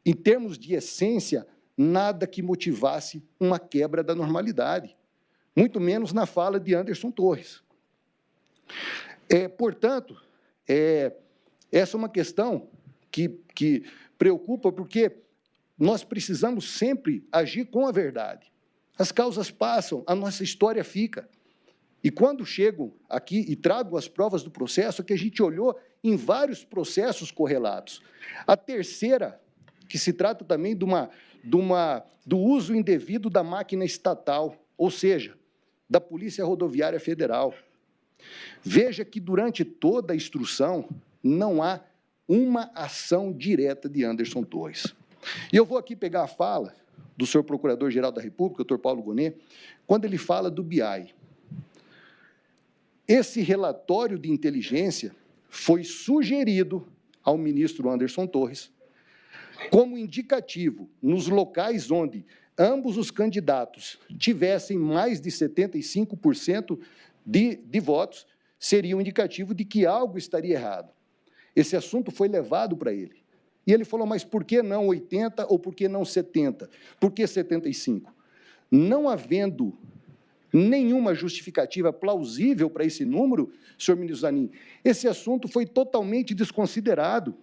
em termos de essência, nada que motivasse uma quebra da normalidade, muito menos na fala de Anderson Torres. Portanto, essa é uma questão que preocupa, porque nós precisamos sempre agir com a verdade. As causas passam, a nossa história fica. E quando chego aqui e trago as provas do processo, que a gente olhou em vários processos correlatos. A terceira, que se trata também do uso indevido da máquina estatal, ou seja, da Polícia Rodoviária Federal. Veja que durante toda a instrução não há uma ação direta de Anderson Torres. E eu vou aqui pegar a fala do senhor Procurador-Geral da República, doutor Paulo Gonet, quando ele fala do BI. Esse relatório de inteligência foi sugerido ao ministro Anderson Torres, como indicativo nos locais onde ambos os candidatos tivessem mais de 75% de votos, seria um indicativo de que algo estaria errado. Esse assunto foi levado para ele. E ele falou, mas por que não 80 ou por que não 70? Por que 75? Não havendo nenhuma justificativa plausível para esse número, senhor ministro Zanin, esse assunto foi totalmente desconsiderado.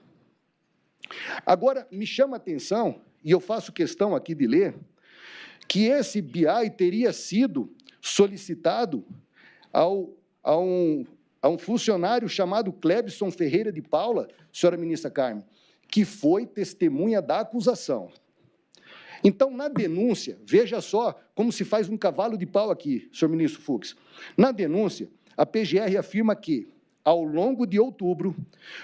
Agora, me chama a atenção, e eu faço questão aqui de ler, que esse BI teria sido solicitado a um funcionário chamado Clebson Ferreira de Paula, senhora ministra Carmen, que foi testemunha da acusação. Então, na denúncia, veja só como se faz um cavalo de pau aqui, senhor ministro Fux. Na denúncia, a PGR afirma que, ao longo de outubro,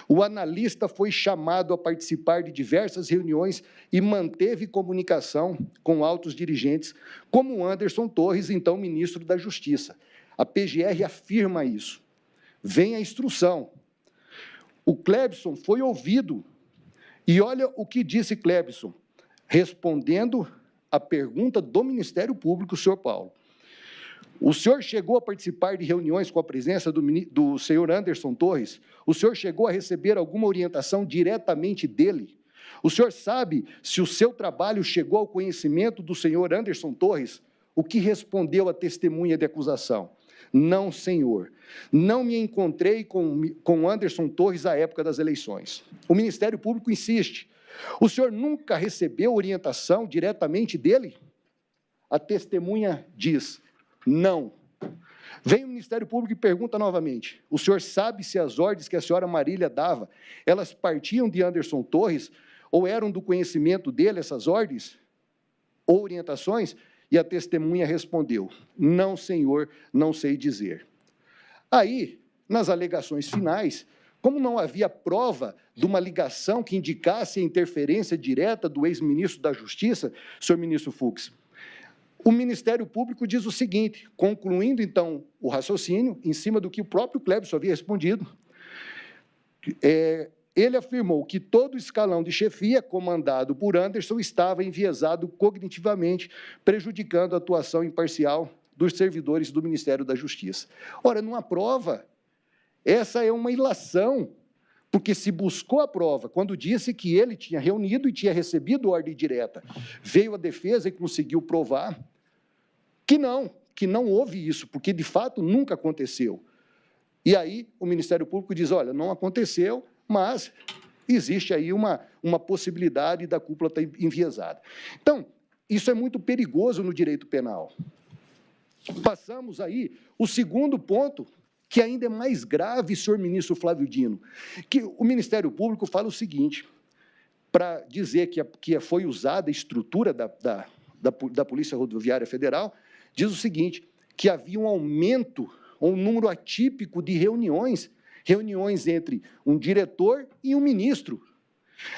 o analista foi chamado a participar de diversas reuniões e manteve comunicação com altos dirigentes, como Anderson Torres, então ministro da Justiça. A PGR afirma isso. Vem a instrução. O Clebson foi ouvido. E olha o que disse Clebson, respondendo à pergunta do Ministério Público, senhor Paulo. O senhor chegou a participar de reuniões com a presença do senhor Anderson Torres? O senhor chegou a receber alguma orientação diretamente dele? O senhor sabe se o seu trabalho chegou ao conhecimento do senhor Anderson Torres? O que respondeu a testemunha de acusação? Não, senhor. Não me encontrei com Anderson Torres à época das eleições. O Ministério Público insiste. O senhor nunca recebeu orientação diretamente dele? A testemunha diz, não. Vem o Ministério Público e pergunta novamente, o senhor sabe se as ordens que a senhora Marília dava, elas partiam de Anderson Torres ou eram do conhecimento dele essas ordens ou orientações? E a testemunha respondeu, não, senhor, não sei dizer. Aí, nas alegações finais, como não havia prova de uma ligação que indicasse a interferência direta do ex-ministro da Justiça, senhor ministro Fux, o Ministério Público diz o seguinte, concluindo, então, o raciocínio, em cima do que o próprio Clebson havia respondido, ele afirmou que todo o escalão de chefia comandado por Anderson estava enviesado cognitivamente, prejudicando a atuação imparcial dos servidores do Ministério da Justiça. Ora, não há prova. Essa é uma ilação, porque se buscou a prova, quando disse que ele tinha reunido e tinha recebido ordem direta. Veio a defesa e conseguiu provar que não houve isso, porque, de fato, nunca aconteceu. E aí o Ministério Público diz, olha, não aconteceu, mas existe aí uma possibilidade da cúpula estar enviesada. Então, isso é muito perigoso no direito penal. Passamos aí o segundo ponto, que ainda é mais grave, senhor ministro Flávio Dino, que o Ministério Público fala o seguinte, para dizer que foi usada a estrutura da Polícia Rodoviária Federal, diz o seguinte, que havia um aumento, um número atípico de reuniões entre um diretor e um ministro.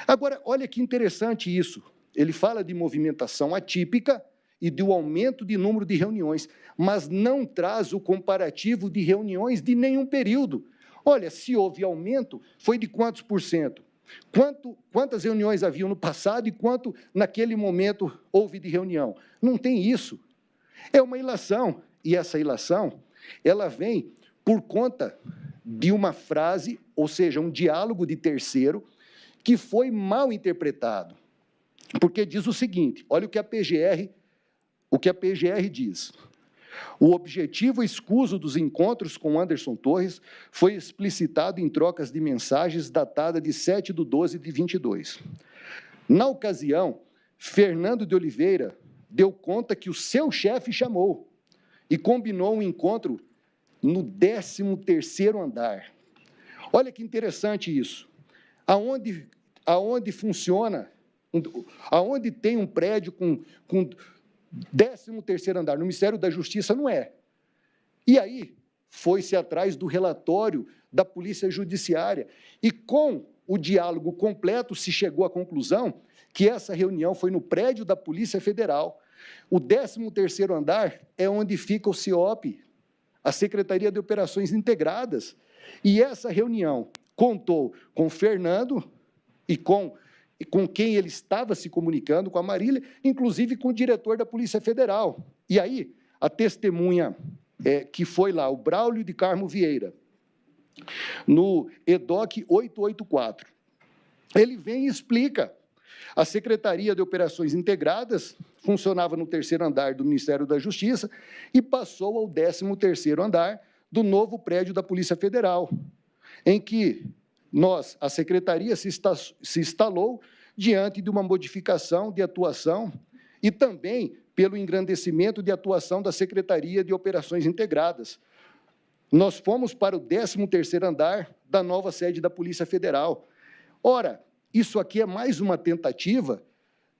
Agora, olha que interessante isso. Ele fala de movimentação atípica e do aumento de número de reuniões, mas não traz o comparativo de reuniões de nenhum período. Olha, se houve aumento, foi de quantos por cento? Quantas reuniões haviam no passado e quanto naquele momento houve de reunião? Não tem isso. É uma ilação, e essa ilação, ela vem por conta de uma frase, ou seja, um diálogo de terceiro, que foi mal interpretado. Porque diz o seguinte, olha o que a PGR diz. O objetivo escuso dos encontros com Anderson Torres foi explicitado em trocas de mensagens datada de 7/12/22. Na ocasião, Fernando de Oliveira deu conta que o seu chefe chamou e combinou um encontro no 13º andar. Olha que interessante isso. Aonde funciona, aonde tem um prédio com 13º andar, no Ministério da Justiça não é. E aí, foi-se atrás do relatório da Polícia Judiciária e com o diálogo completo se chegou à conclusão que essa reunião foi no prédio da Polícia Federal. O 13º andar é onde fica o CIOP, a Secretaria de Operações Integradas. E essa reunião contou com Fernando e com quem ele estava se comunicando, com a Marília, inclusive com o diretor da Polícia Federal. E aí, a testemunha que foi lá, o Braulio de Carmo Vieira, no EDOC 884, ele vem e explica. A Secretaria de Operações Integradas funcionava no 3º andar do Ministério da Justiça e passou ao 13º andar do novo prédio da Polícia Federal, em que a Secretaria se instalou diante de uma modificação de atuação e também pelo engrandecimento de atuação da Secretaria de Operações Integradas. Nós fomos para o 13º andar da nova sede da Polícia Federal. Ora, isso aqui é mais uma tentativa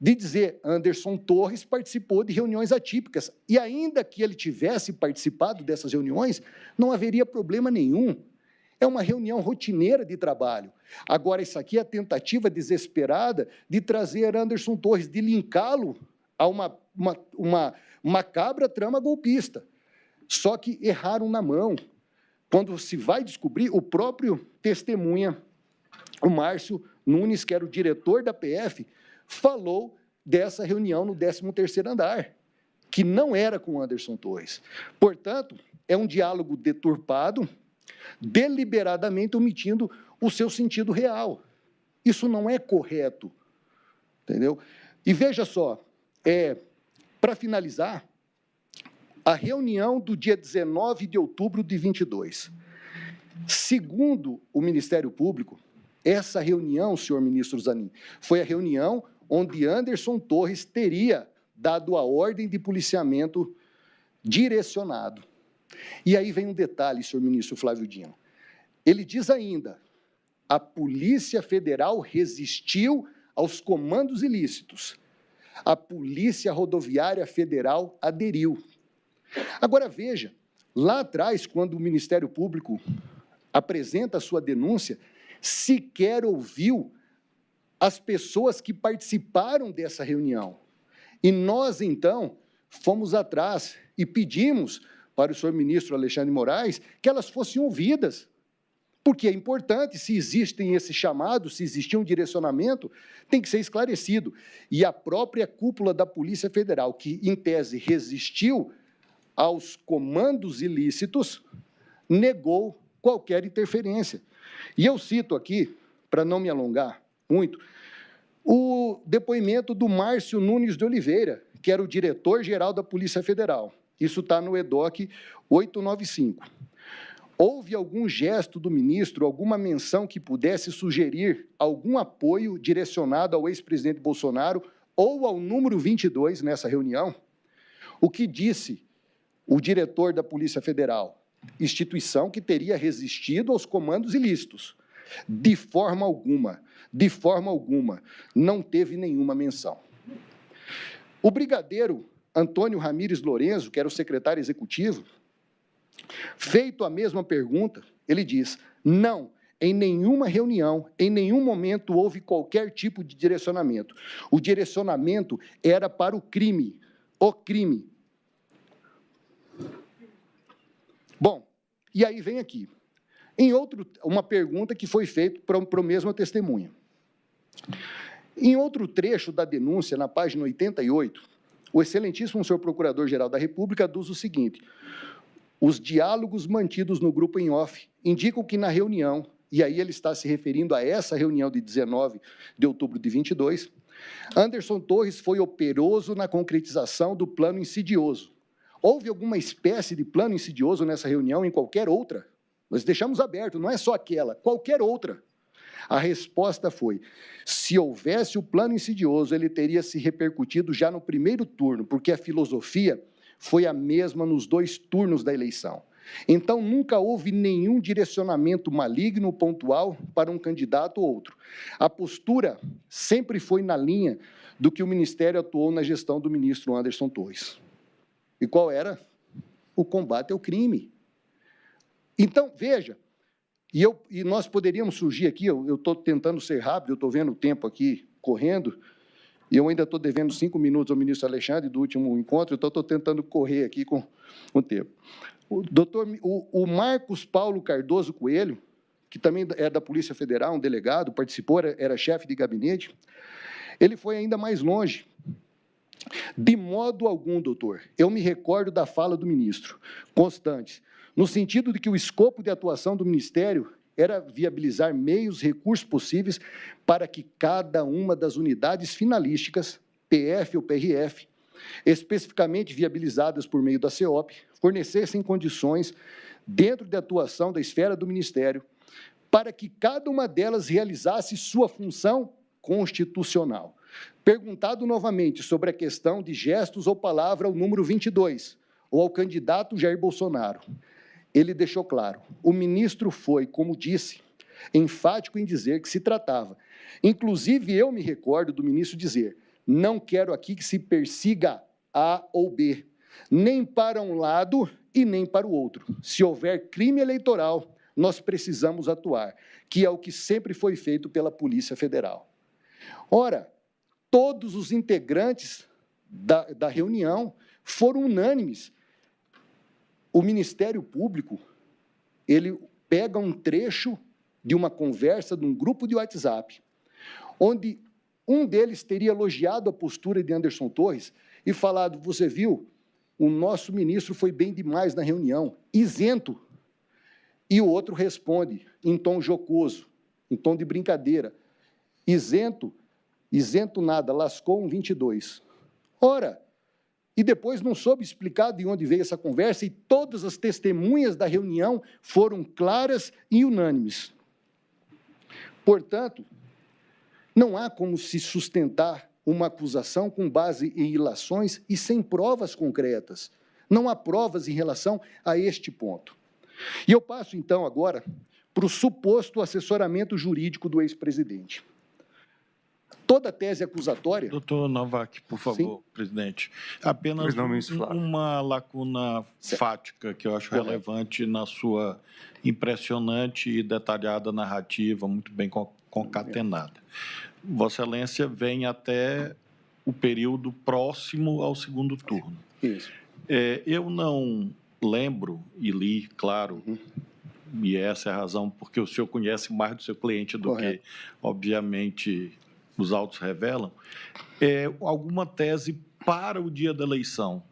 de dizer Anderson Torres participou de reuniões atípicas. E ainda que ele tivesse participado dessas reuniões, não haveria problema nenhum. É uma reunião rotineira de trabalho. Agora, isso aqui é a tentativa desesperada de trazer Anderson Torres, de linká-lo a uma macabra trama golpista. Só que erraram na mão. Quando se vai descobrir, o próprio testemunha, o Márcio Nunes, que era o diretor da PF, falou dessa reunião no 13º andar, que não era com Anderson Torres. Portanto, é um diálogo deturpado, deliberadamente omitindo o seu sentido real. Isso não é correto, entendeu? E veja só, para finalizar, a reunião do dia 19 de outubro de 22. Segundo o Ministério Público, essa reunião, senhor ministro Zanin, foi a reunião onde Anderson Torres teria dado a ordem de policiamento direcionado. E aí vem um detalhe, senhor ministro Flávio Dino. Ele diz ainda, a Polícia Federal resistiu aos comandos ilícitos. A Polícia Rodoviária Federal aderiu. Agora, veja, lá atrás, quando o Ministério Público apresenta a sua denúncia, sequer ouviu as pessoas que participaram dessa reunião. E nós, então, fomos atrás e pedimos para o senhor ministro Alexandre de Moraes que elas fossem ouvidas, porque é importante, se existem esses chamados, se existir um direcionamento, tem que ser esclarecido. E a própria cúpula da Polícia Federal, que, em tese, resistiu aos comandos ilícitos, negou qualquer interferência. E eu cito aqui, para não me alongar muito, o depoimento do Márcio Nunes de Oliveira, que era o diretor-geral da Polícia Federal. Isso está no EDOC 895. Houve algum gesto do ministro, alguma menção que pudesse sugerir algum apoio direcionado ao ex-presidente Bolsonaro ou ao número 22 nessa reunião? O que disse o diretor da Polícia Federal? Instituição que teria resistido aos comandos ilícitos. De forma alguma, não teve nenhuma menção. O brigadeiro Antônio Ramírez Lorenzo, que era o secretário executivo, feito a mesma pergunta, ele diz, não, em nenhuma reunião, em nenhum momento houve qualquer tipo de direcionamento. O direcionamento era para o crime, Bom, e aí vem aqui. Uma pergunta que foi feita para a mesma testemunha. Em outro trecho da denúncia, na página 88, o excelentíssimo senhor Procurador-Geral da República aduz o seguinte, os diálogos mantidos no grupo em off indicam que na reunião, e aí ele está se referindo a essa reunião de 19 de outubro de 22, Anderson Torres foi operoso na concretização do plano insidioso. Houve alguma espécie de plano insidioso nessa reunião em qualquer outra? Nós deixamos aberto, não é só aquela, qualquer outra. A resposta foi, se houvesse o plano insidioso, ele teria se repercutido já no primeiro turno, porque a filosofia foi a mesma nos 2 turnos da eleição. Então, nunca houve nenhum direcionamento maligno pontual para um candidato ou outro. A postura sempre foi na linha do que o Ministério atuou na gestão do ministro Anderson Torres. E qual era? O combate ao crime. Então, veja, e nós poderíamos surgir aqui, eu estou tentando ser rápido, eu estou vendo o tempo aqui correndo, e eu ainda estou devendo 5 minutos ao ministro Alexandre do último encontro, então estou tentando correr aqui com o tempo. O Marcos Paulo Cardoso Coelho, que também é da Polícia Federal, um delegado, participou, era chefe de gabinete, ele foi ainda mais longe. De modo algum, doutor, eu me recordo da fala do ministro, constante, no sentido de que o escopo de atuação do Ministério era viabilizar meios, recursos possíveis para que cada uma das unidades finalísticas, PF ou PRF, especificamente viabilizadas por meio da CEOP, fornecessem condições, dentro de atuação da esfera do Ministério, para que cada uma delas realizasse sua função constitucional. Perguntado novamente sobre a questão de gestos ou palavra ao número 22, ou ao candidato Jair Bolsonaro, ele deixou claro, o ministro foi, como disse, enfático em dizer que se tratava. Inclusive, eu me recordo do ministro dizer, não quero aqui que se persiga A ou B, nem para um lado e nem para o outro. Se houver crime eleitoral, nós precisamos atuar, que é o que sempre foi feito pela Polícia Federal. Ora, todos os integrantes da reunião foram unânimes. O Ministério Público, ele pega um trecho de uma conversa de um grupo de WhatsApp, onde um deles teria elogiado a postura de Anderson Torres e falado, você viu, o nosso ministro foi bem demais na reunião, isento. E o outro responde, em tom jocoso, em tom de brincadeira, isento nada, lascou um 22. Ora, e depois não soube explicar de onde veio essa conversa e todas as testemunhas da reunião foram claras e unânimes. Portanto, não há como se sustentar uma acusação com base em ilações e sem provas concretas. Não há provas em relação a este ponto. E eu passo, então, agora para o suposto assessoramento jurídico do ex-presidente. Toda tese acusatória... Doutor Novak, por favor, Sim. presidente. Apenas uma lacuna fática que eu acho relevante na sua impressionante e detalhada narrativa, muito bem concatenada. Vossa Excelência vem até o período próximo ao segundo turno. Isso. Eu não lembro, e li, claro, e essa é a razão, porque o senhor conhece mais do seu cliente do que, obviamente, os autos revelam, alguma tese para o dia da eleição.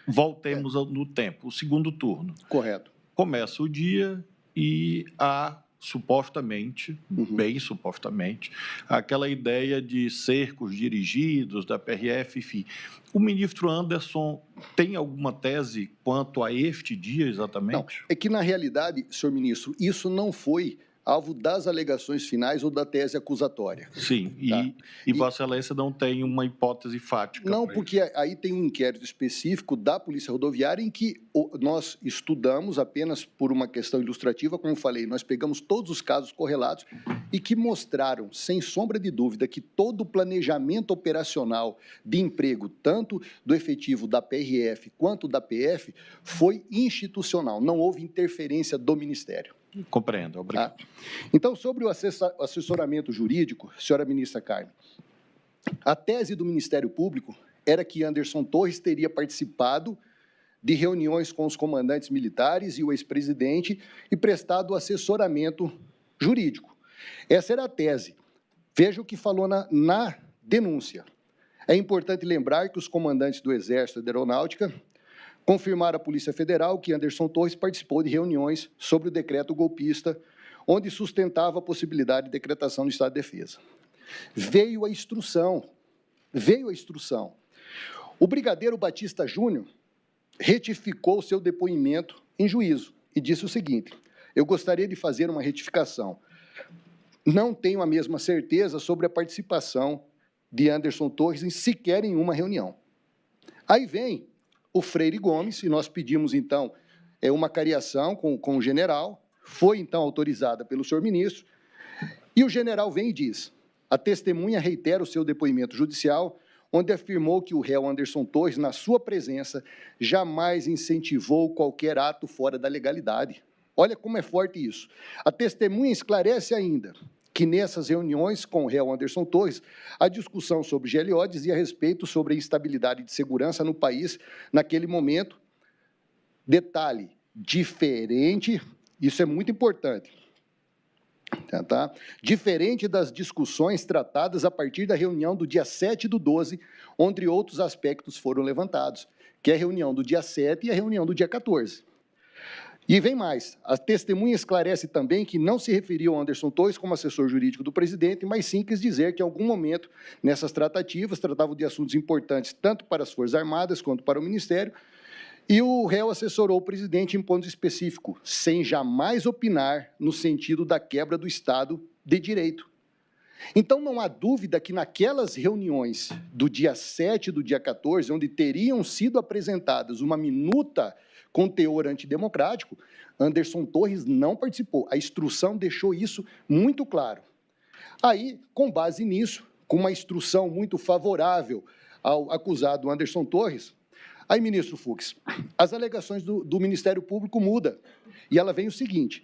Voltemos no tempo, o segundo turno. Correto. Começa o dia e há, supostamente, bem supostamente, aquela ideia de cercos dirigidos da PRF, enfim. O ministro Anderson tem alguma tese quanto a este dia exatamente? Não, é que, na realidade, senhor ministro, isso não foi alvo das alegações finais ou da tese acusatória. Sim, tá? e Vossa Excelência não tem uma hipótese fática? Não, porque aí tem um inquérito específico da Polícia Rodoviária em que nós estudamos apenas por uma questão ilustrativa, como falei, nós pegamos todos os casos correlatos e que mostraram, sem sombra de dúvida, que todo o planejamento operacional de emprego, tanto do efetivo da PRF quanto da PF, foi institucional, não houve interferência do Ministério. Compreendo, obrigado. Tá? Então, sobre o assessoramento jurídico, senhora ministra Carmen, a tese do Ministério Público era que Anderson Torres teria participado de reuniões com os comandantes militares e o ex-presidente e prestado assessoramento jurídico. Essa era a tese. Veja o que falou na denúncia. É importante lembrar que os comandantes do Exército e da Aeronáutica confirmaram à Polícia Federal que Anderson Torres participou de reuniões sobre o decreto golpista, onde sustentava a possibilidade de decretação do estado de defesa. Veio a instrução. O brigadeiro Batista Júnior retificou seu depoimento em juízo e disse o seguinte, eu gostaria de fazer uma retificação. Não tenho a mesma certeza sobre a participação de Anderson Torres sequer em uma reunião. Aí vem o Freire Gomes, e nós pedimos, então, uma cariação com o general, foi, então, autorizada pelo senhor ministro, e o general vem e diz, a testemunha reitera o seu depoimento judicial, onde afirmou que o réu Anderson Torres, na sua presença, jamais incentivou qualquer ato fora da legalidade. Olha como é forte isso. A testemunha esclarece ainda que nessas reuniões com o réu Anderson Torres, a discussão sobre GLO dizia respeito sobre a instabilidade de segurança no país naquele momento. Detalhe, diferente Isso é muito importante. Tá? Diferente das discussões tratadas a partir da reunião do dia 7/12, onde outros aspectos foram levantados, que é a reunião do dia 7 e a reunião do dia 14. E vem mais, a testemunha esclarece também que não se referiu a Anderson Torres como assessor jurídico do presidente, mas sim quis dizer que, em algum momento, nessas tratativas, tratavam de assuntos importantes tanto para as Forças Armadas quanto para o Ministério, e o réu assessorou o presidente em ponto específico, sem jamais opinar no sentido da quebra do Estado de Direito. Então, não há dúvida que naquelas reuniões do dia 7 e do dia 14, onde teriam sido apresentadas uma minuta com teor antidemocrático, Anderson Torres não participou. A instrução deixou isso muito claro. Aí, com base nisso, com uma instrução muito favorável ao acusado Anderson Torres, aí, ministro Fux, as alegações do Ministério Público mudam. E ela vem o seguinte: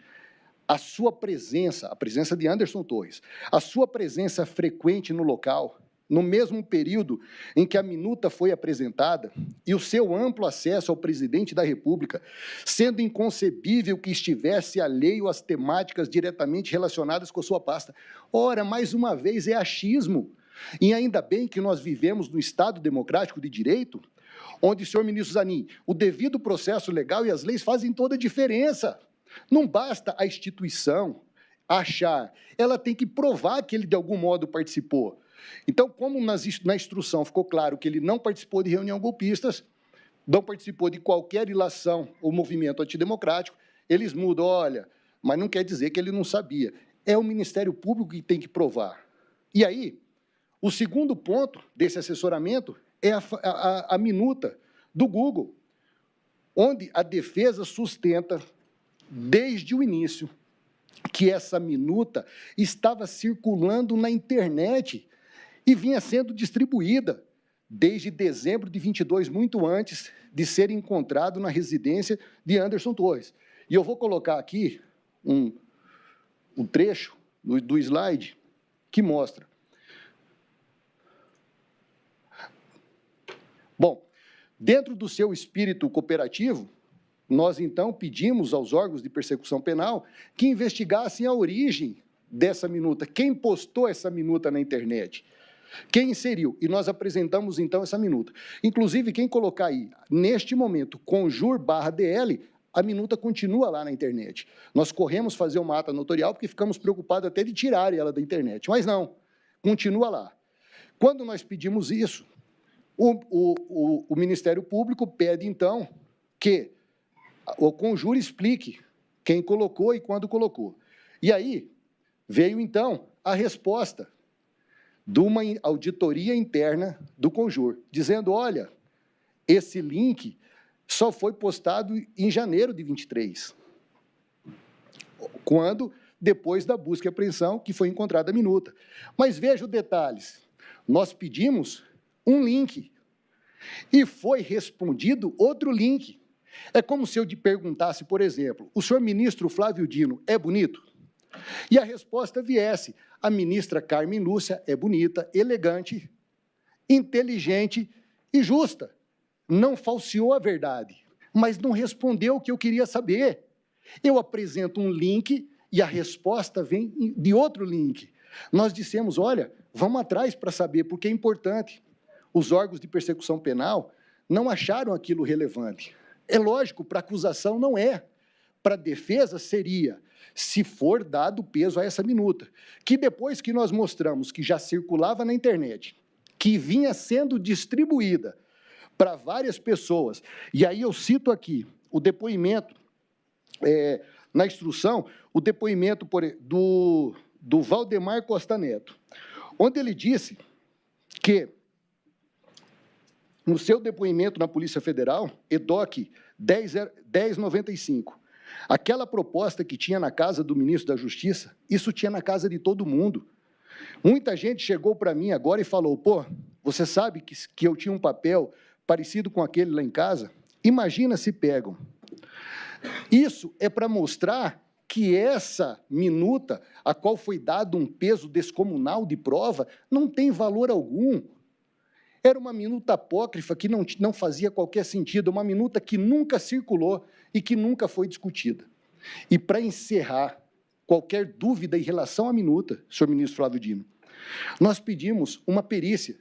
a sua presença, a presença de Anderson Torres, a sua presença frequente no local, no mesmo período em que a minuta foi apresentada, e o seu amplo acesso ao presidente da República, sendo inconcebível que estivesse alheio às temáticas diretamente relacionadas com a sua pasta. Ora, mais uma vez, é achismo. E ainda bem que nós vivemos no Estado democrático de direito, onde, senhor ministro Zanin, o devido processo legal e as leis fazem toda a diferença. Não basta a instituição achar, ela tem que provar que ele, de algum modo, participou. Então, como na instrução ficou claro que ele não participou de reunião golpistas, não participou de qualquer ilação ou movimento antidemocrático, eles mudam, olha, mas não quer dizer que ele não sabia. É o Ministério Público que tem que provar. E aí, o segundo ponto desse assessoramento é a minuta do Google, onde a defesa sustenta, desde o início, que essa minuta estava circulando na internet e vinha sendo distribuída desde dezembro de 22, muito antes de ser encontrado na residência de Anderson Torres. E eu vou colocar aqui um trecho do slide que mostra. Bom, dentro do seu espírito cooperativo, nós, então, pedimos aos órgãos de persecução penal que investigassem a origem dessa minuta, quem postou essa minuta na internet, quem inseriu, e nós apresentamos, então, essa minuta. Inclusive, quem colocar aí, neste momento, conjur/DL, a minuta continua lá na internet. Nós corremos fazer uma ata notorial porque ficamos preocupados até de tirar ela da internet, mas não, continua lá. Quando nós pedimos isso, o Ministério Público pede, então, que o conjur explique quem colocou e quando colocou. E aí veio, então, a resposta de uma auditoria interna do conjur, dizendo, olha, esse link só foi postado em janeiro de 23, quando, depois da busca e apreensão, que foi encontrada a minuta. Mas veja os detalhes, nós pedimos um link e foi respondido outro link. É como se eu te perguntasse, por exemplo, o senhor ministro Flávio Dino é bonito? E a resposta viesse, a ministra Carmen Lúcia é bonita, elegante, inteligente e justa. Não falseou a verdade, mas não respondeu o que eu queria saber. Eu apresento um link e a resposta vem de outro link. Nós dissemos, olha, vamos atrás para saber, porque é importante. Os órgãos de persecução penal não acharam aquilo relevante. É lógico, para a acusação não é. Para a defesa seria, se for dado peso a essa minuta, que depois que nós mostramos que já circulava na internet, que vinha sendo distribuída para várias pessoas, e aí eu cito aqui o depoimento, na instrução, o depoimento do Valdemar Costa Neto, onde ele disse que, no seu depoimento na Polícia Federal, EDOC 1095, aquela proposta que tinha na casa do ministro da Justiça, isso tinha na casa de todo mundo. Muita gente chegou para mim agora e falou, pô, você sabe que eu tinha um papel parecido com aquele lá em casa? Imagina se pegam. Isso é para mostrar que essa minuta, a qual foi dado um peso descomunal de prova, não tem valor algum. Era uma minuta apócrifa que não fazia qualquer sentido, uma minuta que nunca circulou e que nunca foi discutida. E para encerrar qualquer dúvida em relação à minuta, senhor ministro Flávio Dino, nós pedimos uma perícia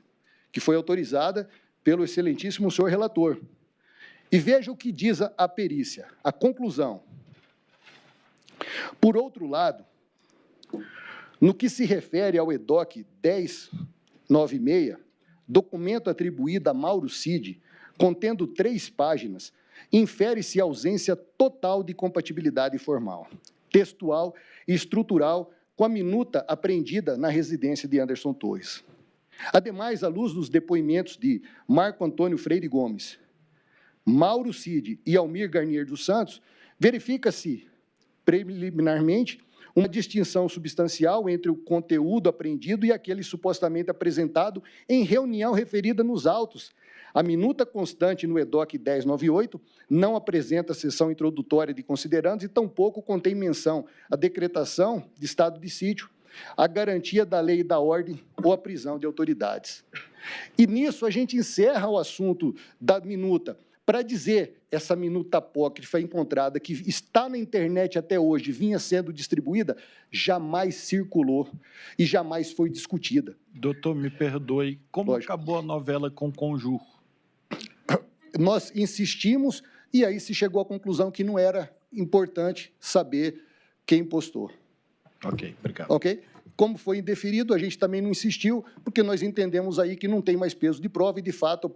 que foi autorizada pelo excelentíssimo senhor relator. E veja o que diz a perícia, a conclusão. Por outro lado, no que se refere ao EDOC 1096, documento atribuído a Mauro Cid, contendo 3 páginas, infere-se ausência total de compatibilidade formal, textual e estrutural com a minuta apreendida na residência de Anderson Torres. Ademais, à luz dos depoimentos de Marco Antônio Freire Gomes, Mauro Cid e Almir Garnier dos Santos, verifica-se preliminarmente uma distinção substancial entre o conteúdo apreendido e aquele supostamente apresentado em reunião referida nos autos. A minuta constante no EDOC 1098 não apresenta seção introdutória de considerandos e tampouco contém menção à decretação de estado de sítio, a garantia da lei e da ordem ou a prisão de autoridades. E nisso a gente encerra o assunto da minuta, para dizer essa minuta apócrifa encontrada, que está na internet até hoje, vinha sendo distribuída, jamais circulou e jamais foi discutida. Doutor, me perdoe, como Lógico. acabou a novela com Conjur? Nós insistimos e aí se chegou à conclusão que não era importante saber quem postou. Ok, obrigado. Ok? Como foi indeferido, a gente também não insistiu, porque nós entendemos aí que não tem mais peso de prova e, de fato,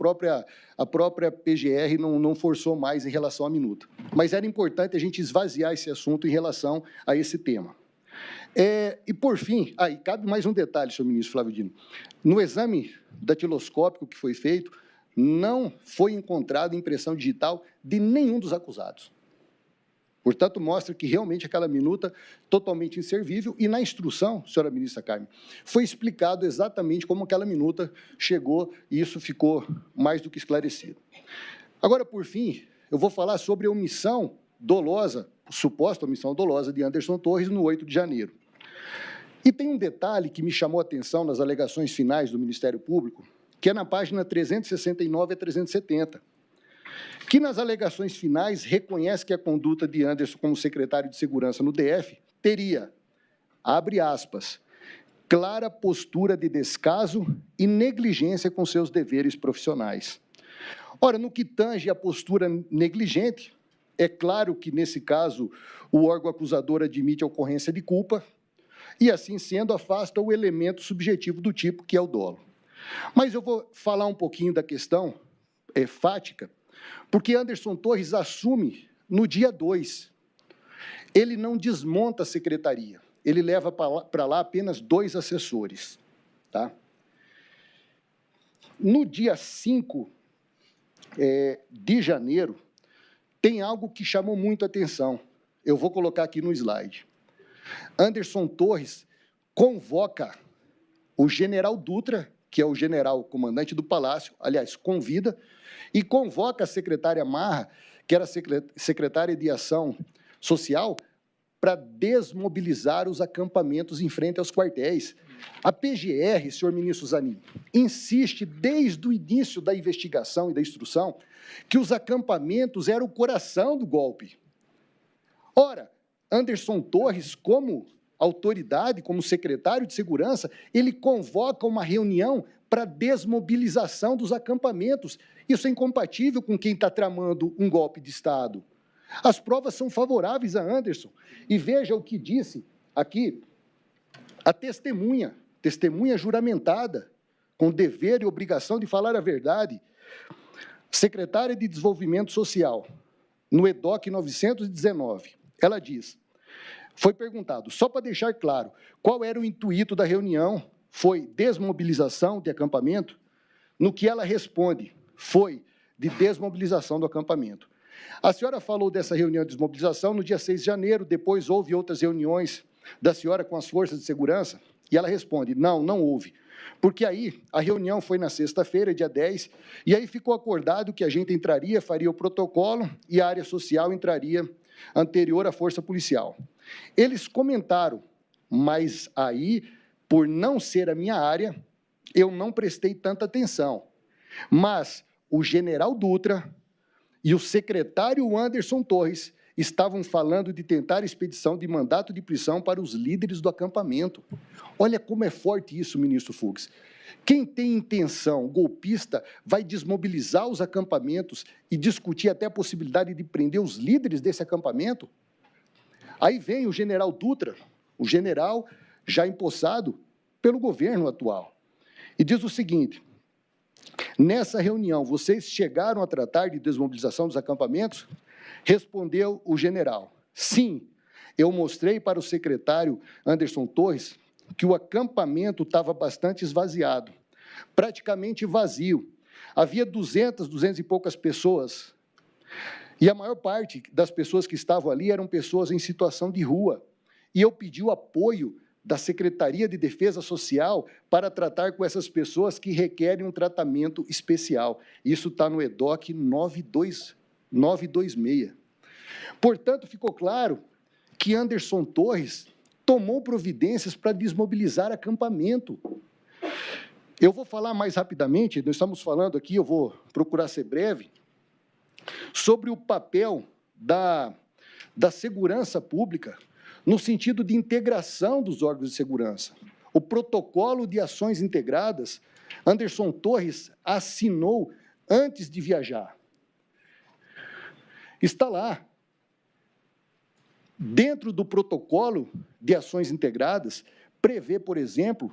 a própria PGR não forçou mais em relação à minuta. Mas era importante a gente esvaziar esse assunto em relação a esse tema. E, por fim, e cabe mais um detalhe, senhor ministro Flávio Dino. No exame datiloscópico que foi feito, não foi encontrada impressão digital de nenhum dos acusados. Portanto, mostra que realmente aquela minuta totalmente inservível e na instrução, senhora ministra Carmen, foi explicado exatamente como aquela minuta chegou e isso ficou mais do que esclarecido. Agora, por fim, eu vou falar sobre a omissão dolosa, suposta omissão dolosa de Anderson Torres no 8 de janeiro. E tem um detalhe que me chamou a atenção nas alegações finais do Ministério Público, que é na página 369 a 370, que nas alegações finais reconhece que a conduta de Anderson como secretário de Segurança no DF teria, abre aspas, clara postura de descaso e negligência com seus deveres profissionais. Ora, no que tange a postura negligente, é claro que, nesse caso, o órgão acusador admite a ocorrência de culpa e, assim sendo, afasta o elemento subjetivo do tipo, que é o dolo. Mas eu vou falar um pouquinho da questão fática, porque Anderson Torres assume no dia 2. Ele não desmonta a secretaria, ele leva para lá apenas 2 assessores. Tá? No dia 5 de janeiro, tem algo que chamou muito a atenção. Eu vou colocar aqui no slide. Anderson Torres convoca o general Dutra, que é o general comandante do Palácio, aliás, convida, e convoca a secretária Marra, que era secretária de Ação Social, para desmobilizar os acampamentos em frente aos quartéis. A PGR, senhor ministro Zanin, insiste desde o início da investigação e da instrução que os acampamentos eram o coração do golpe. Ora, Anderson Torres, como autoridade, como secretário de Segurança, ele convoca uma reunião para desmobilização dos acampamentos. Isso é incompatível com quem está tramando um golpe de Estado. As provas são favoráveis a Anderson. E veja o que disse aqui a testemunha juramentada, com dever e obrigação de falar a verdade, secretária de Desenvolvimento Social, no EDOC 919. Ela diz, foi perguntado, só para deixar claro, qual era o intuito da reunião? Foi desmobilização de acampamento? No que ela responde, foi de desmobilização do acampamento. A senhora falou dessa reunião de desmobilização no dia 6 de janeiro, depois houve outras reuniões da senhora com as forças de segurança? E ela responde, não houve. Porque aí a reunião foi na sexta-feira, dia 10, e aí ficou acordado que a gente entraria, faria o protocolo e a área social entraria anterior à força policial. Eles comentaram, mas aí, por não ser a minha área, eu não prestei tanta atenção. Mas o general Dutra e o secretário Anderson Torres estavam falando de tentar expedição de mandato de prisão para os líderes do acampamento. Olha como é forte isso, ministro Fux. Quem tem intenção golpista vai desmobilizar os acampamentos e discutir até a possibilidade de prender os líderes desse acampamento? Aí vem o general Dutra, o general já empossado pelo governo atual, e diz o seguinte: nessa reunião, vocês chegaram a tratar de desmobilização dos acampamentos? Respondeu o general: sim, eu mostrei para o secretário Anderson Torres que o acampamento estava bastante esvaziado, praticamente vazio. Havia 200 e poucas pessoas, e a maior parte das pessoas que estavam ali eram pessoas em situação de rua. E eu pedi o apoio da Secretaria de Defesa Social para tratar com essas pessoas que requerem um tratamento especial. Isso está no EDOC 926. Portanto, ficou claro que Anderson Torres tomou providências para desmobilizar acampamento. Eu vou falar mais rapidamente, nós estamos falando aqui, eu vou procurar ser breve, sobre o papel da segurança pública no sentido de integração dos órgãos de segurança. O protocolo de ações integradas, Anderson Torres assinou antes de viajar. Está lá. Dentro do protocolo de ações integradas, prevê, por exemplo,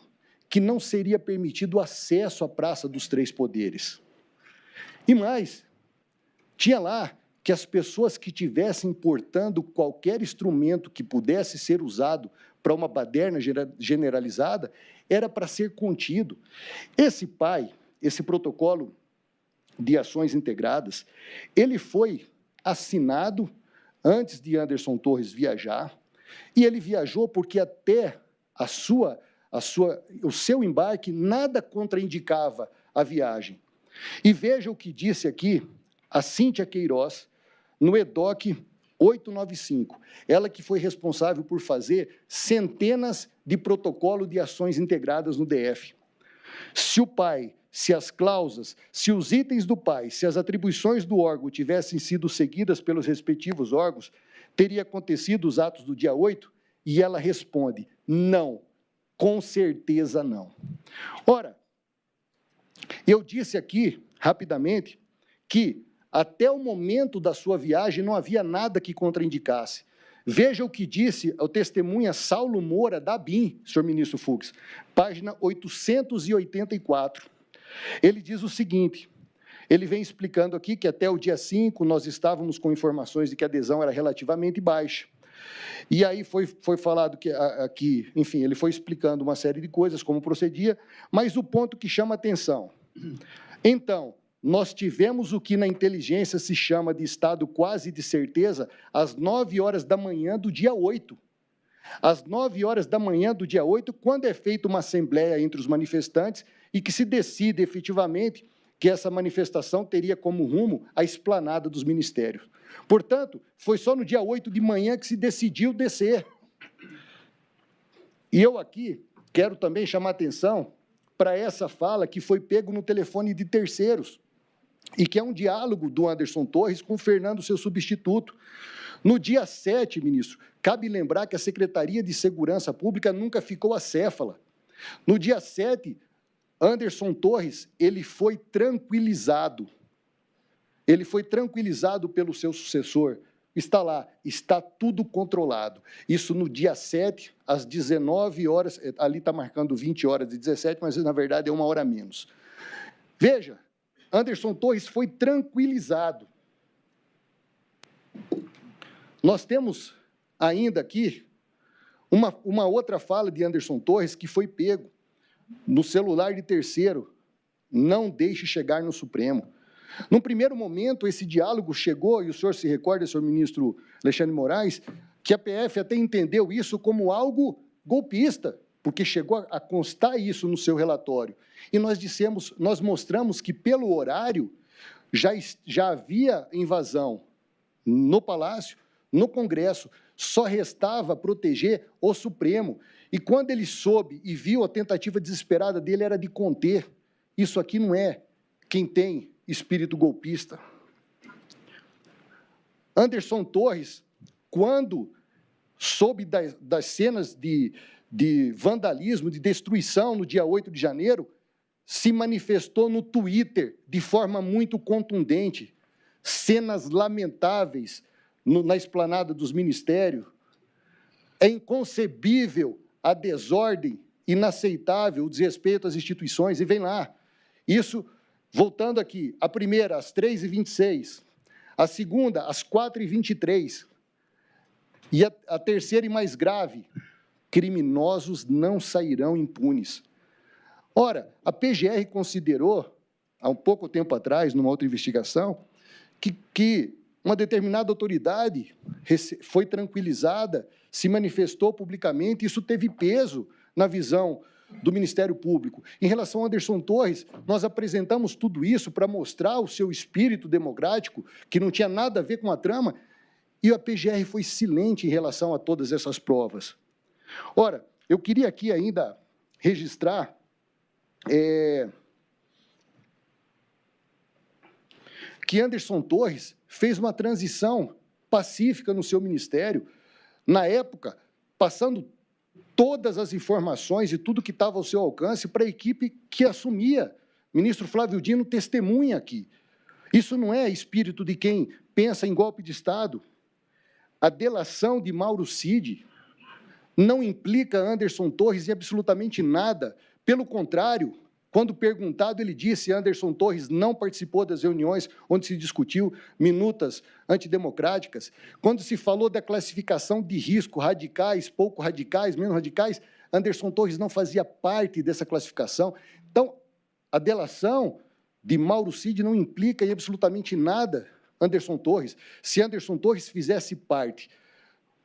que não seria permitido acesso à Praça dos Três Poderes. E mais, tinha lá que as pessoas que estivessem portando qualquer instrumento que pudesse ser usado para uma baderna generalizada, era para ser contido. Esse protocolo de ações integradas, ele foi assinado antes de Anderson Torres viajar, e ele viajou porque até o seu embarque nada contraindicava a viagem. E veja o que disse aqui a Cíntia Queiroz, no EDOC 895, ela que foi responsável por fazer centenas de protocolos de ações integradas no DF. Se o pai, se as cláusulas, se os itens do pai, se as atribuições do órgão tivessem sido seguidas pelos respectivos órgãos, teria acontecido os atos do dia 8? E ela responde: não, com certeza não. Ora, eu disse aqui, rapidamente, que até o momento da sua viagem não havia nada que contraindicasse. Veja o que disse o testemunha Saulo Moura, da ABIN, senhor ministro Fux, página 884. Ele diz o seguinte, ele vem explicando aqui que até o dia 5 nós estávamos com informações de que a adesão era relativamente baixa. E aí foi falado que, enfim, ele foi explicando uma série de coisas, como procedia, mas o ponto que chama atenção. Então, nós tivemos o que na inteligência se chama de estado quase de certeza às 9 horas da manhã do dia 8. Às 9 horas da manhã do dia 8, quando é feita uma assembleia entre os manifestantes e que se decide efetivamente que essa manifestação teria como rumo a esplanada dos ministérios. Portanto, foi só no dia 8 de manhã que se decidiu descer. E eu aqui quero também chamar atenção para essa fala que foi pego no telefone de terceiros, e que é um diálogo do Anderson Torres com Fernando, seu substituto. No dia 7, ministro, cabe lembrar que a Secretaria de Segurança Pública nunca ficou acéfala. No dia 7, Anderson Torres, ele foi tranquilizado. Ele foi tranquilizado pelo seu sucessor. Está lá, está tudo controlado. Isso no dia 7, às 19 horas, ali está marcando 20 horas e 17, mas na verdade é 1 hora a menos. Veja, Anderson Torres foi tranquilizado. Nós temos ainda aqui uma outra fala de Anderson Torres que foi pego no celular de terceiro. Não deixe chegar no Supremo. Num primeiro momento, esse diálogo chegou, e o senhor se recorda, senhor ministro Alexandre de Moraes, que a PF até entendeu isso como algo golpista, porque chegou a constar isso no seu relatório. E nós mostramos que, pelo horário, já havia invasão no Palácio, no Congresso, só restava proteger o Supremo. E quando ele soube e viu a tentativa desesperada dele, era de conter. Isso aqui não é quem tem espírito golpista. Anderson Torres quando soube das cenas de vandalismo, de destruição no dia 8 de janeiro, se manifestou no Twitter de forma muito contundente. Cenas lamentáveis na esplanada dos ministérios. É inconcebível a desordem, inaceitável o desrespeito às instituições. E vem lá. Isso, voltando aqui, a primeira, às 3h26, a segunda, às 4h23, e a terceira e mais grave, criminosos não sairão impunes. Ora, a PGR considerou, há um pouco tempo atrás, numa outra investigação, que uma determinada autoridade foi tranquilizada, se manifestou publicamente, isso teve peso na visão do Ministério Público. Em relação a Anderson Torres, nós apresentamos tudo isso para mostrar o seu espírito democrático, que não tinha nada a ver com a trama, e a PGR foi silente em relação a todas essas provas. Ora, eu queria aqui ainda registrar que Anderson Torres fez uma transição pacífica no seu ministério, na época, passando todas as informações e tudo que estava ao seu alcance para a equipe que assumia. O ministro Flávio Dino testemunha aqui. Isso não é espírito de quem pensa em golpe de Estado. A delação de Mauro Cid não implica Anderson Torres em absolutamente nada. Pelo contrário, quando perguntado, ele disse que Anderson Torres não participou das reuniões onde se discutiu minutas antidemocráticas. Quando se falou da classificação de risco, radicais, pouco radicais, menos radicais, Anderson Torres não fazia parte dessa classificação. Então, a delação de Mauro Cid não implica em absolutamente nada Anderson Torres. Se Anderson Torres fizesse parte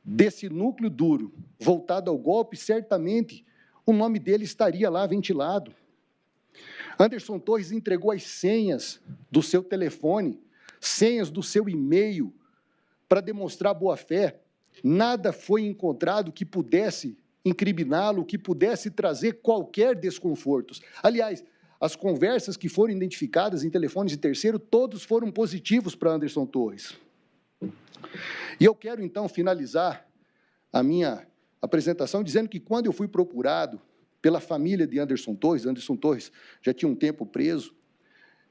desse núcleo duro voltado ao golpe, certamente o nome dele estaria lá ventilado. Anderson Torres entregou as senhas do seu telefone, senhas do seu e-mail, para demonstrar boa-fé. Nada foi encontrado que pudesse incriminá-lo, que pudesse trazer qualquer desconfortos. Aliás, as conversas que foram identificadas em telefones de terceiro, todos foram positivos para Anderson Torres. E eu quero, então, finalizar a minha apresentação dizendo que, quando eu fui procurado pela família de Anderson Torres já tinha um tempo preso,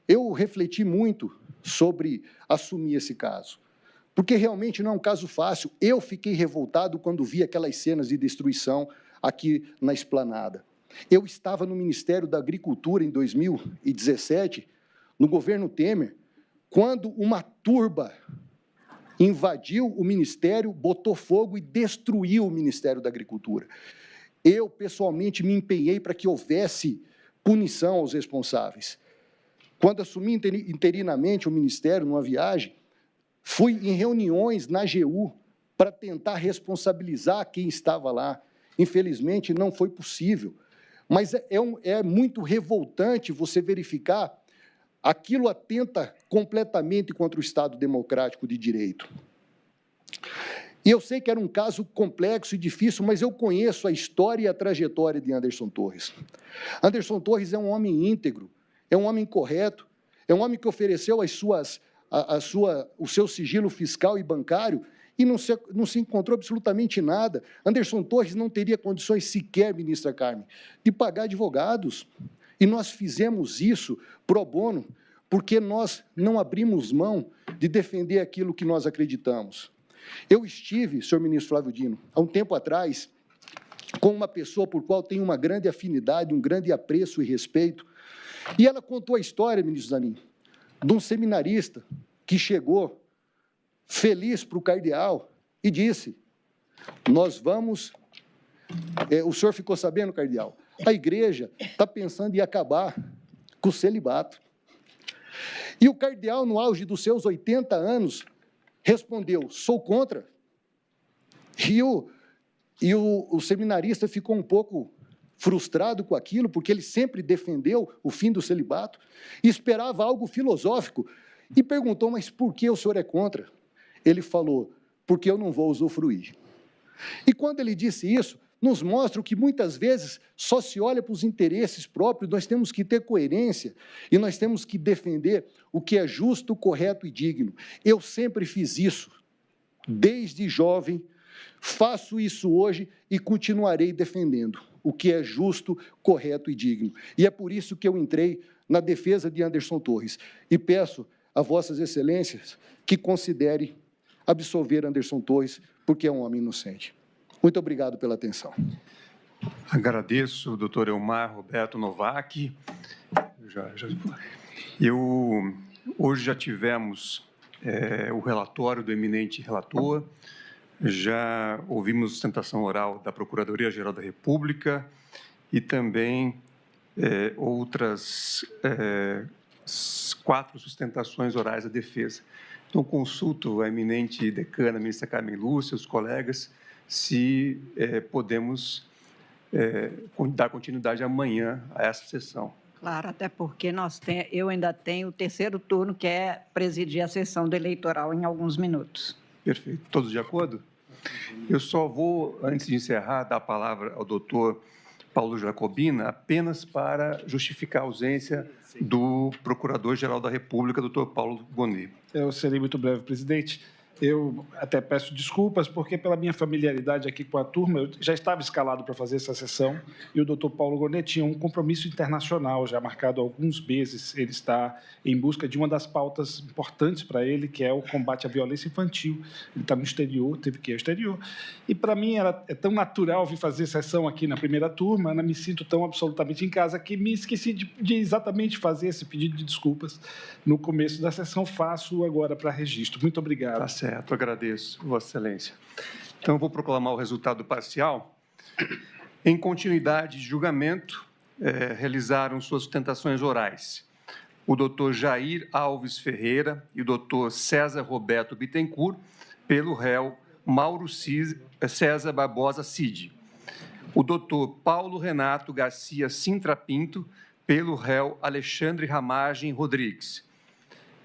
eu refleti muito sobre assumir esse caso, porque realmente não é um caso fácil. Eu fiquei revoltado quando vi aquelas cenas de destruição aqui na esplanada. Eu estava no Ministério da Agricultura em 2017, no governo Temer, quando uma turba invadiu o Ministério, botou fogo e destruiu o Ministério da Agricultura. Eu, pessoalmente, me empenhei para que houvesse punição aos responsáveis. Quando assumi interinamente o Ministério, numa viagem, fui em reuniões na AGU para tentar responsabilizar quem estava lá. Infelizmente, não foi possível. Mas é muito revoltante você verificar aquilo atenta completamente contra o Estado democrático de direito. E eu sei que era um caso complexo e difícil, mas eu conheço a história e a trajetória de Anderson Torres. Anderson Torres é um homem íntegro, é um homem correto, é um homem que ofereceu o seu sigilo fiscal e bancário e não se encontrou absolutamente nada. Anderson Torres não teria condições sequer, ministra Carmen, de pagar advogados. E nós fizemos isso pro bono, porque nós não abrimos mão de defender aquilo que nós acreditamos. Eu estive, senhor ministro Flávio Dino, há um tempo atrás, com uma pessoa por qual tenho uma grande afinidade, um grande apreço e respeito, e ela contou a história, ministro Zanin, de um seminarista que chegou feliz para o cardeal e disse: nós vamos... o senhor ficou sabendo, cardeal? A igreja está pensando em acabar com o celibato. E o cardeal, no auge dos seus 80 anos, respondeu: sou contra. E o seminarista ficou um pouco frustrado com aquilo, porque ele sempre defendeu o fim do celibato, e esperava algo filosófico, e perguntou: mas por que o senhor é contra? Ele falou: porque eu não vou usufruir. E quando ele disse isso, nos mostra que muitas vezes só se olha para os interesses próprios. Nós temos que ter coerência e nós temos que defender o que é justo, correto e digno. Eu sempre fiz isso desde jovem, faço isso hoje e continuarei defendendo o que é justo, correto e digno. E é por isso que eu entrei na defesa de Anderson Torres e peço a vossas excelências que considere absolver Anderson Torres, porque é um homem inocente. Muito obrigado pela atenção. Agradeço, doutor Elmar Roberto Novak. Hoje já tivemos o relatório do eminente relator, já ouvimos sustentação oral da Procuradoria-Geral da República e também outras 4 sustentações orais da defesa. Então, consulto a eminente decana, a ministra Carmen Lúcia, os colegas, se podemos dar continuidade amanhã a essa sessão. Claro, até porque eu ainda tenho o terceiro turno, que é presidir a sessão do eleitoral em alguns minutos. Perfeito. Todos de acordo? Eu só vou, antes de encerrar, dar a palavra ao doutor Paulo Jacobina, apenas para justificar a ausência do Procurador-Geral da República, doutor Paulo Gonet. Eu serei muito breve, presidente. Eu até peço desculpas, porque pela minha familiaridade aqui com a turma, eu já estava escalado para fazer essa sessão e o doutor Paulo Gonet tinha um compromisso internacional já marcado há alguns meses. Ele está em busca de uma das pautas importantes para ele, que é o combate à violência infantil. Ele está no exterior, teve que ir ao exterior. E, para mim, é tão natural vir fazer sessão aqui na primeira turma, me sinto tão absolutamente em casa que me esqueci de exatamente fazer esse pedido de desculpas no começo da sessão. Faço agora para registro. Muito obrigado. Tá certo, agradeço, Vossa Excelência. Então, eu vou proclamar o resultado parcial. Em continuidade de julgamento, realizaram suas sustentações orais o doutor Jair Alves Ferreira e o doutor César Roberto Bittencourt, pelo réu Mauro César Barbosa Cid. O doutor Paulo Renato Garcia Sintra Pinto, pelo réu Alexandre Ramagem Rodrigues.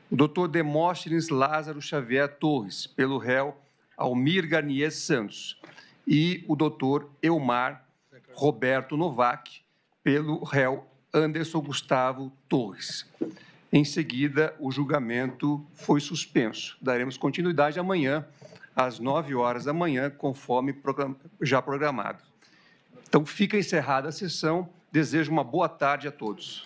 O doutor Demóstenes Lázaro Xavier Torres, pelo réu Almir Garnier Santos. E o doutor Elmar Roberto Novak, pelo réu Anderson Gustavo Torres. Em seguida, o julgamento foi suspenso. Daremos continuidade amanhã, às 9 horas da manhã, conforme já programado. Então, fica encerrada a sessão. Desejo uma boa tarde a todos.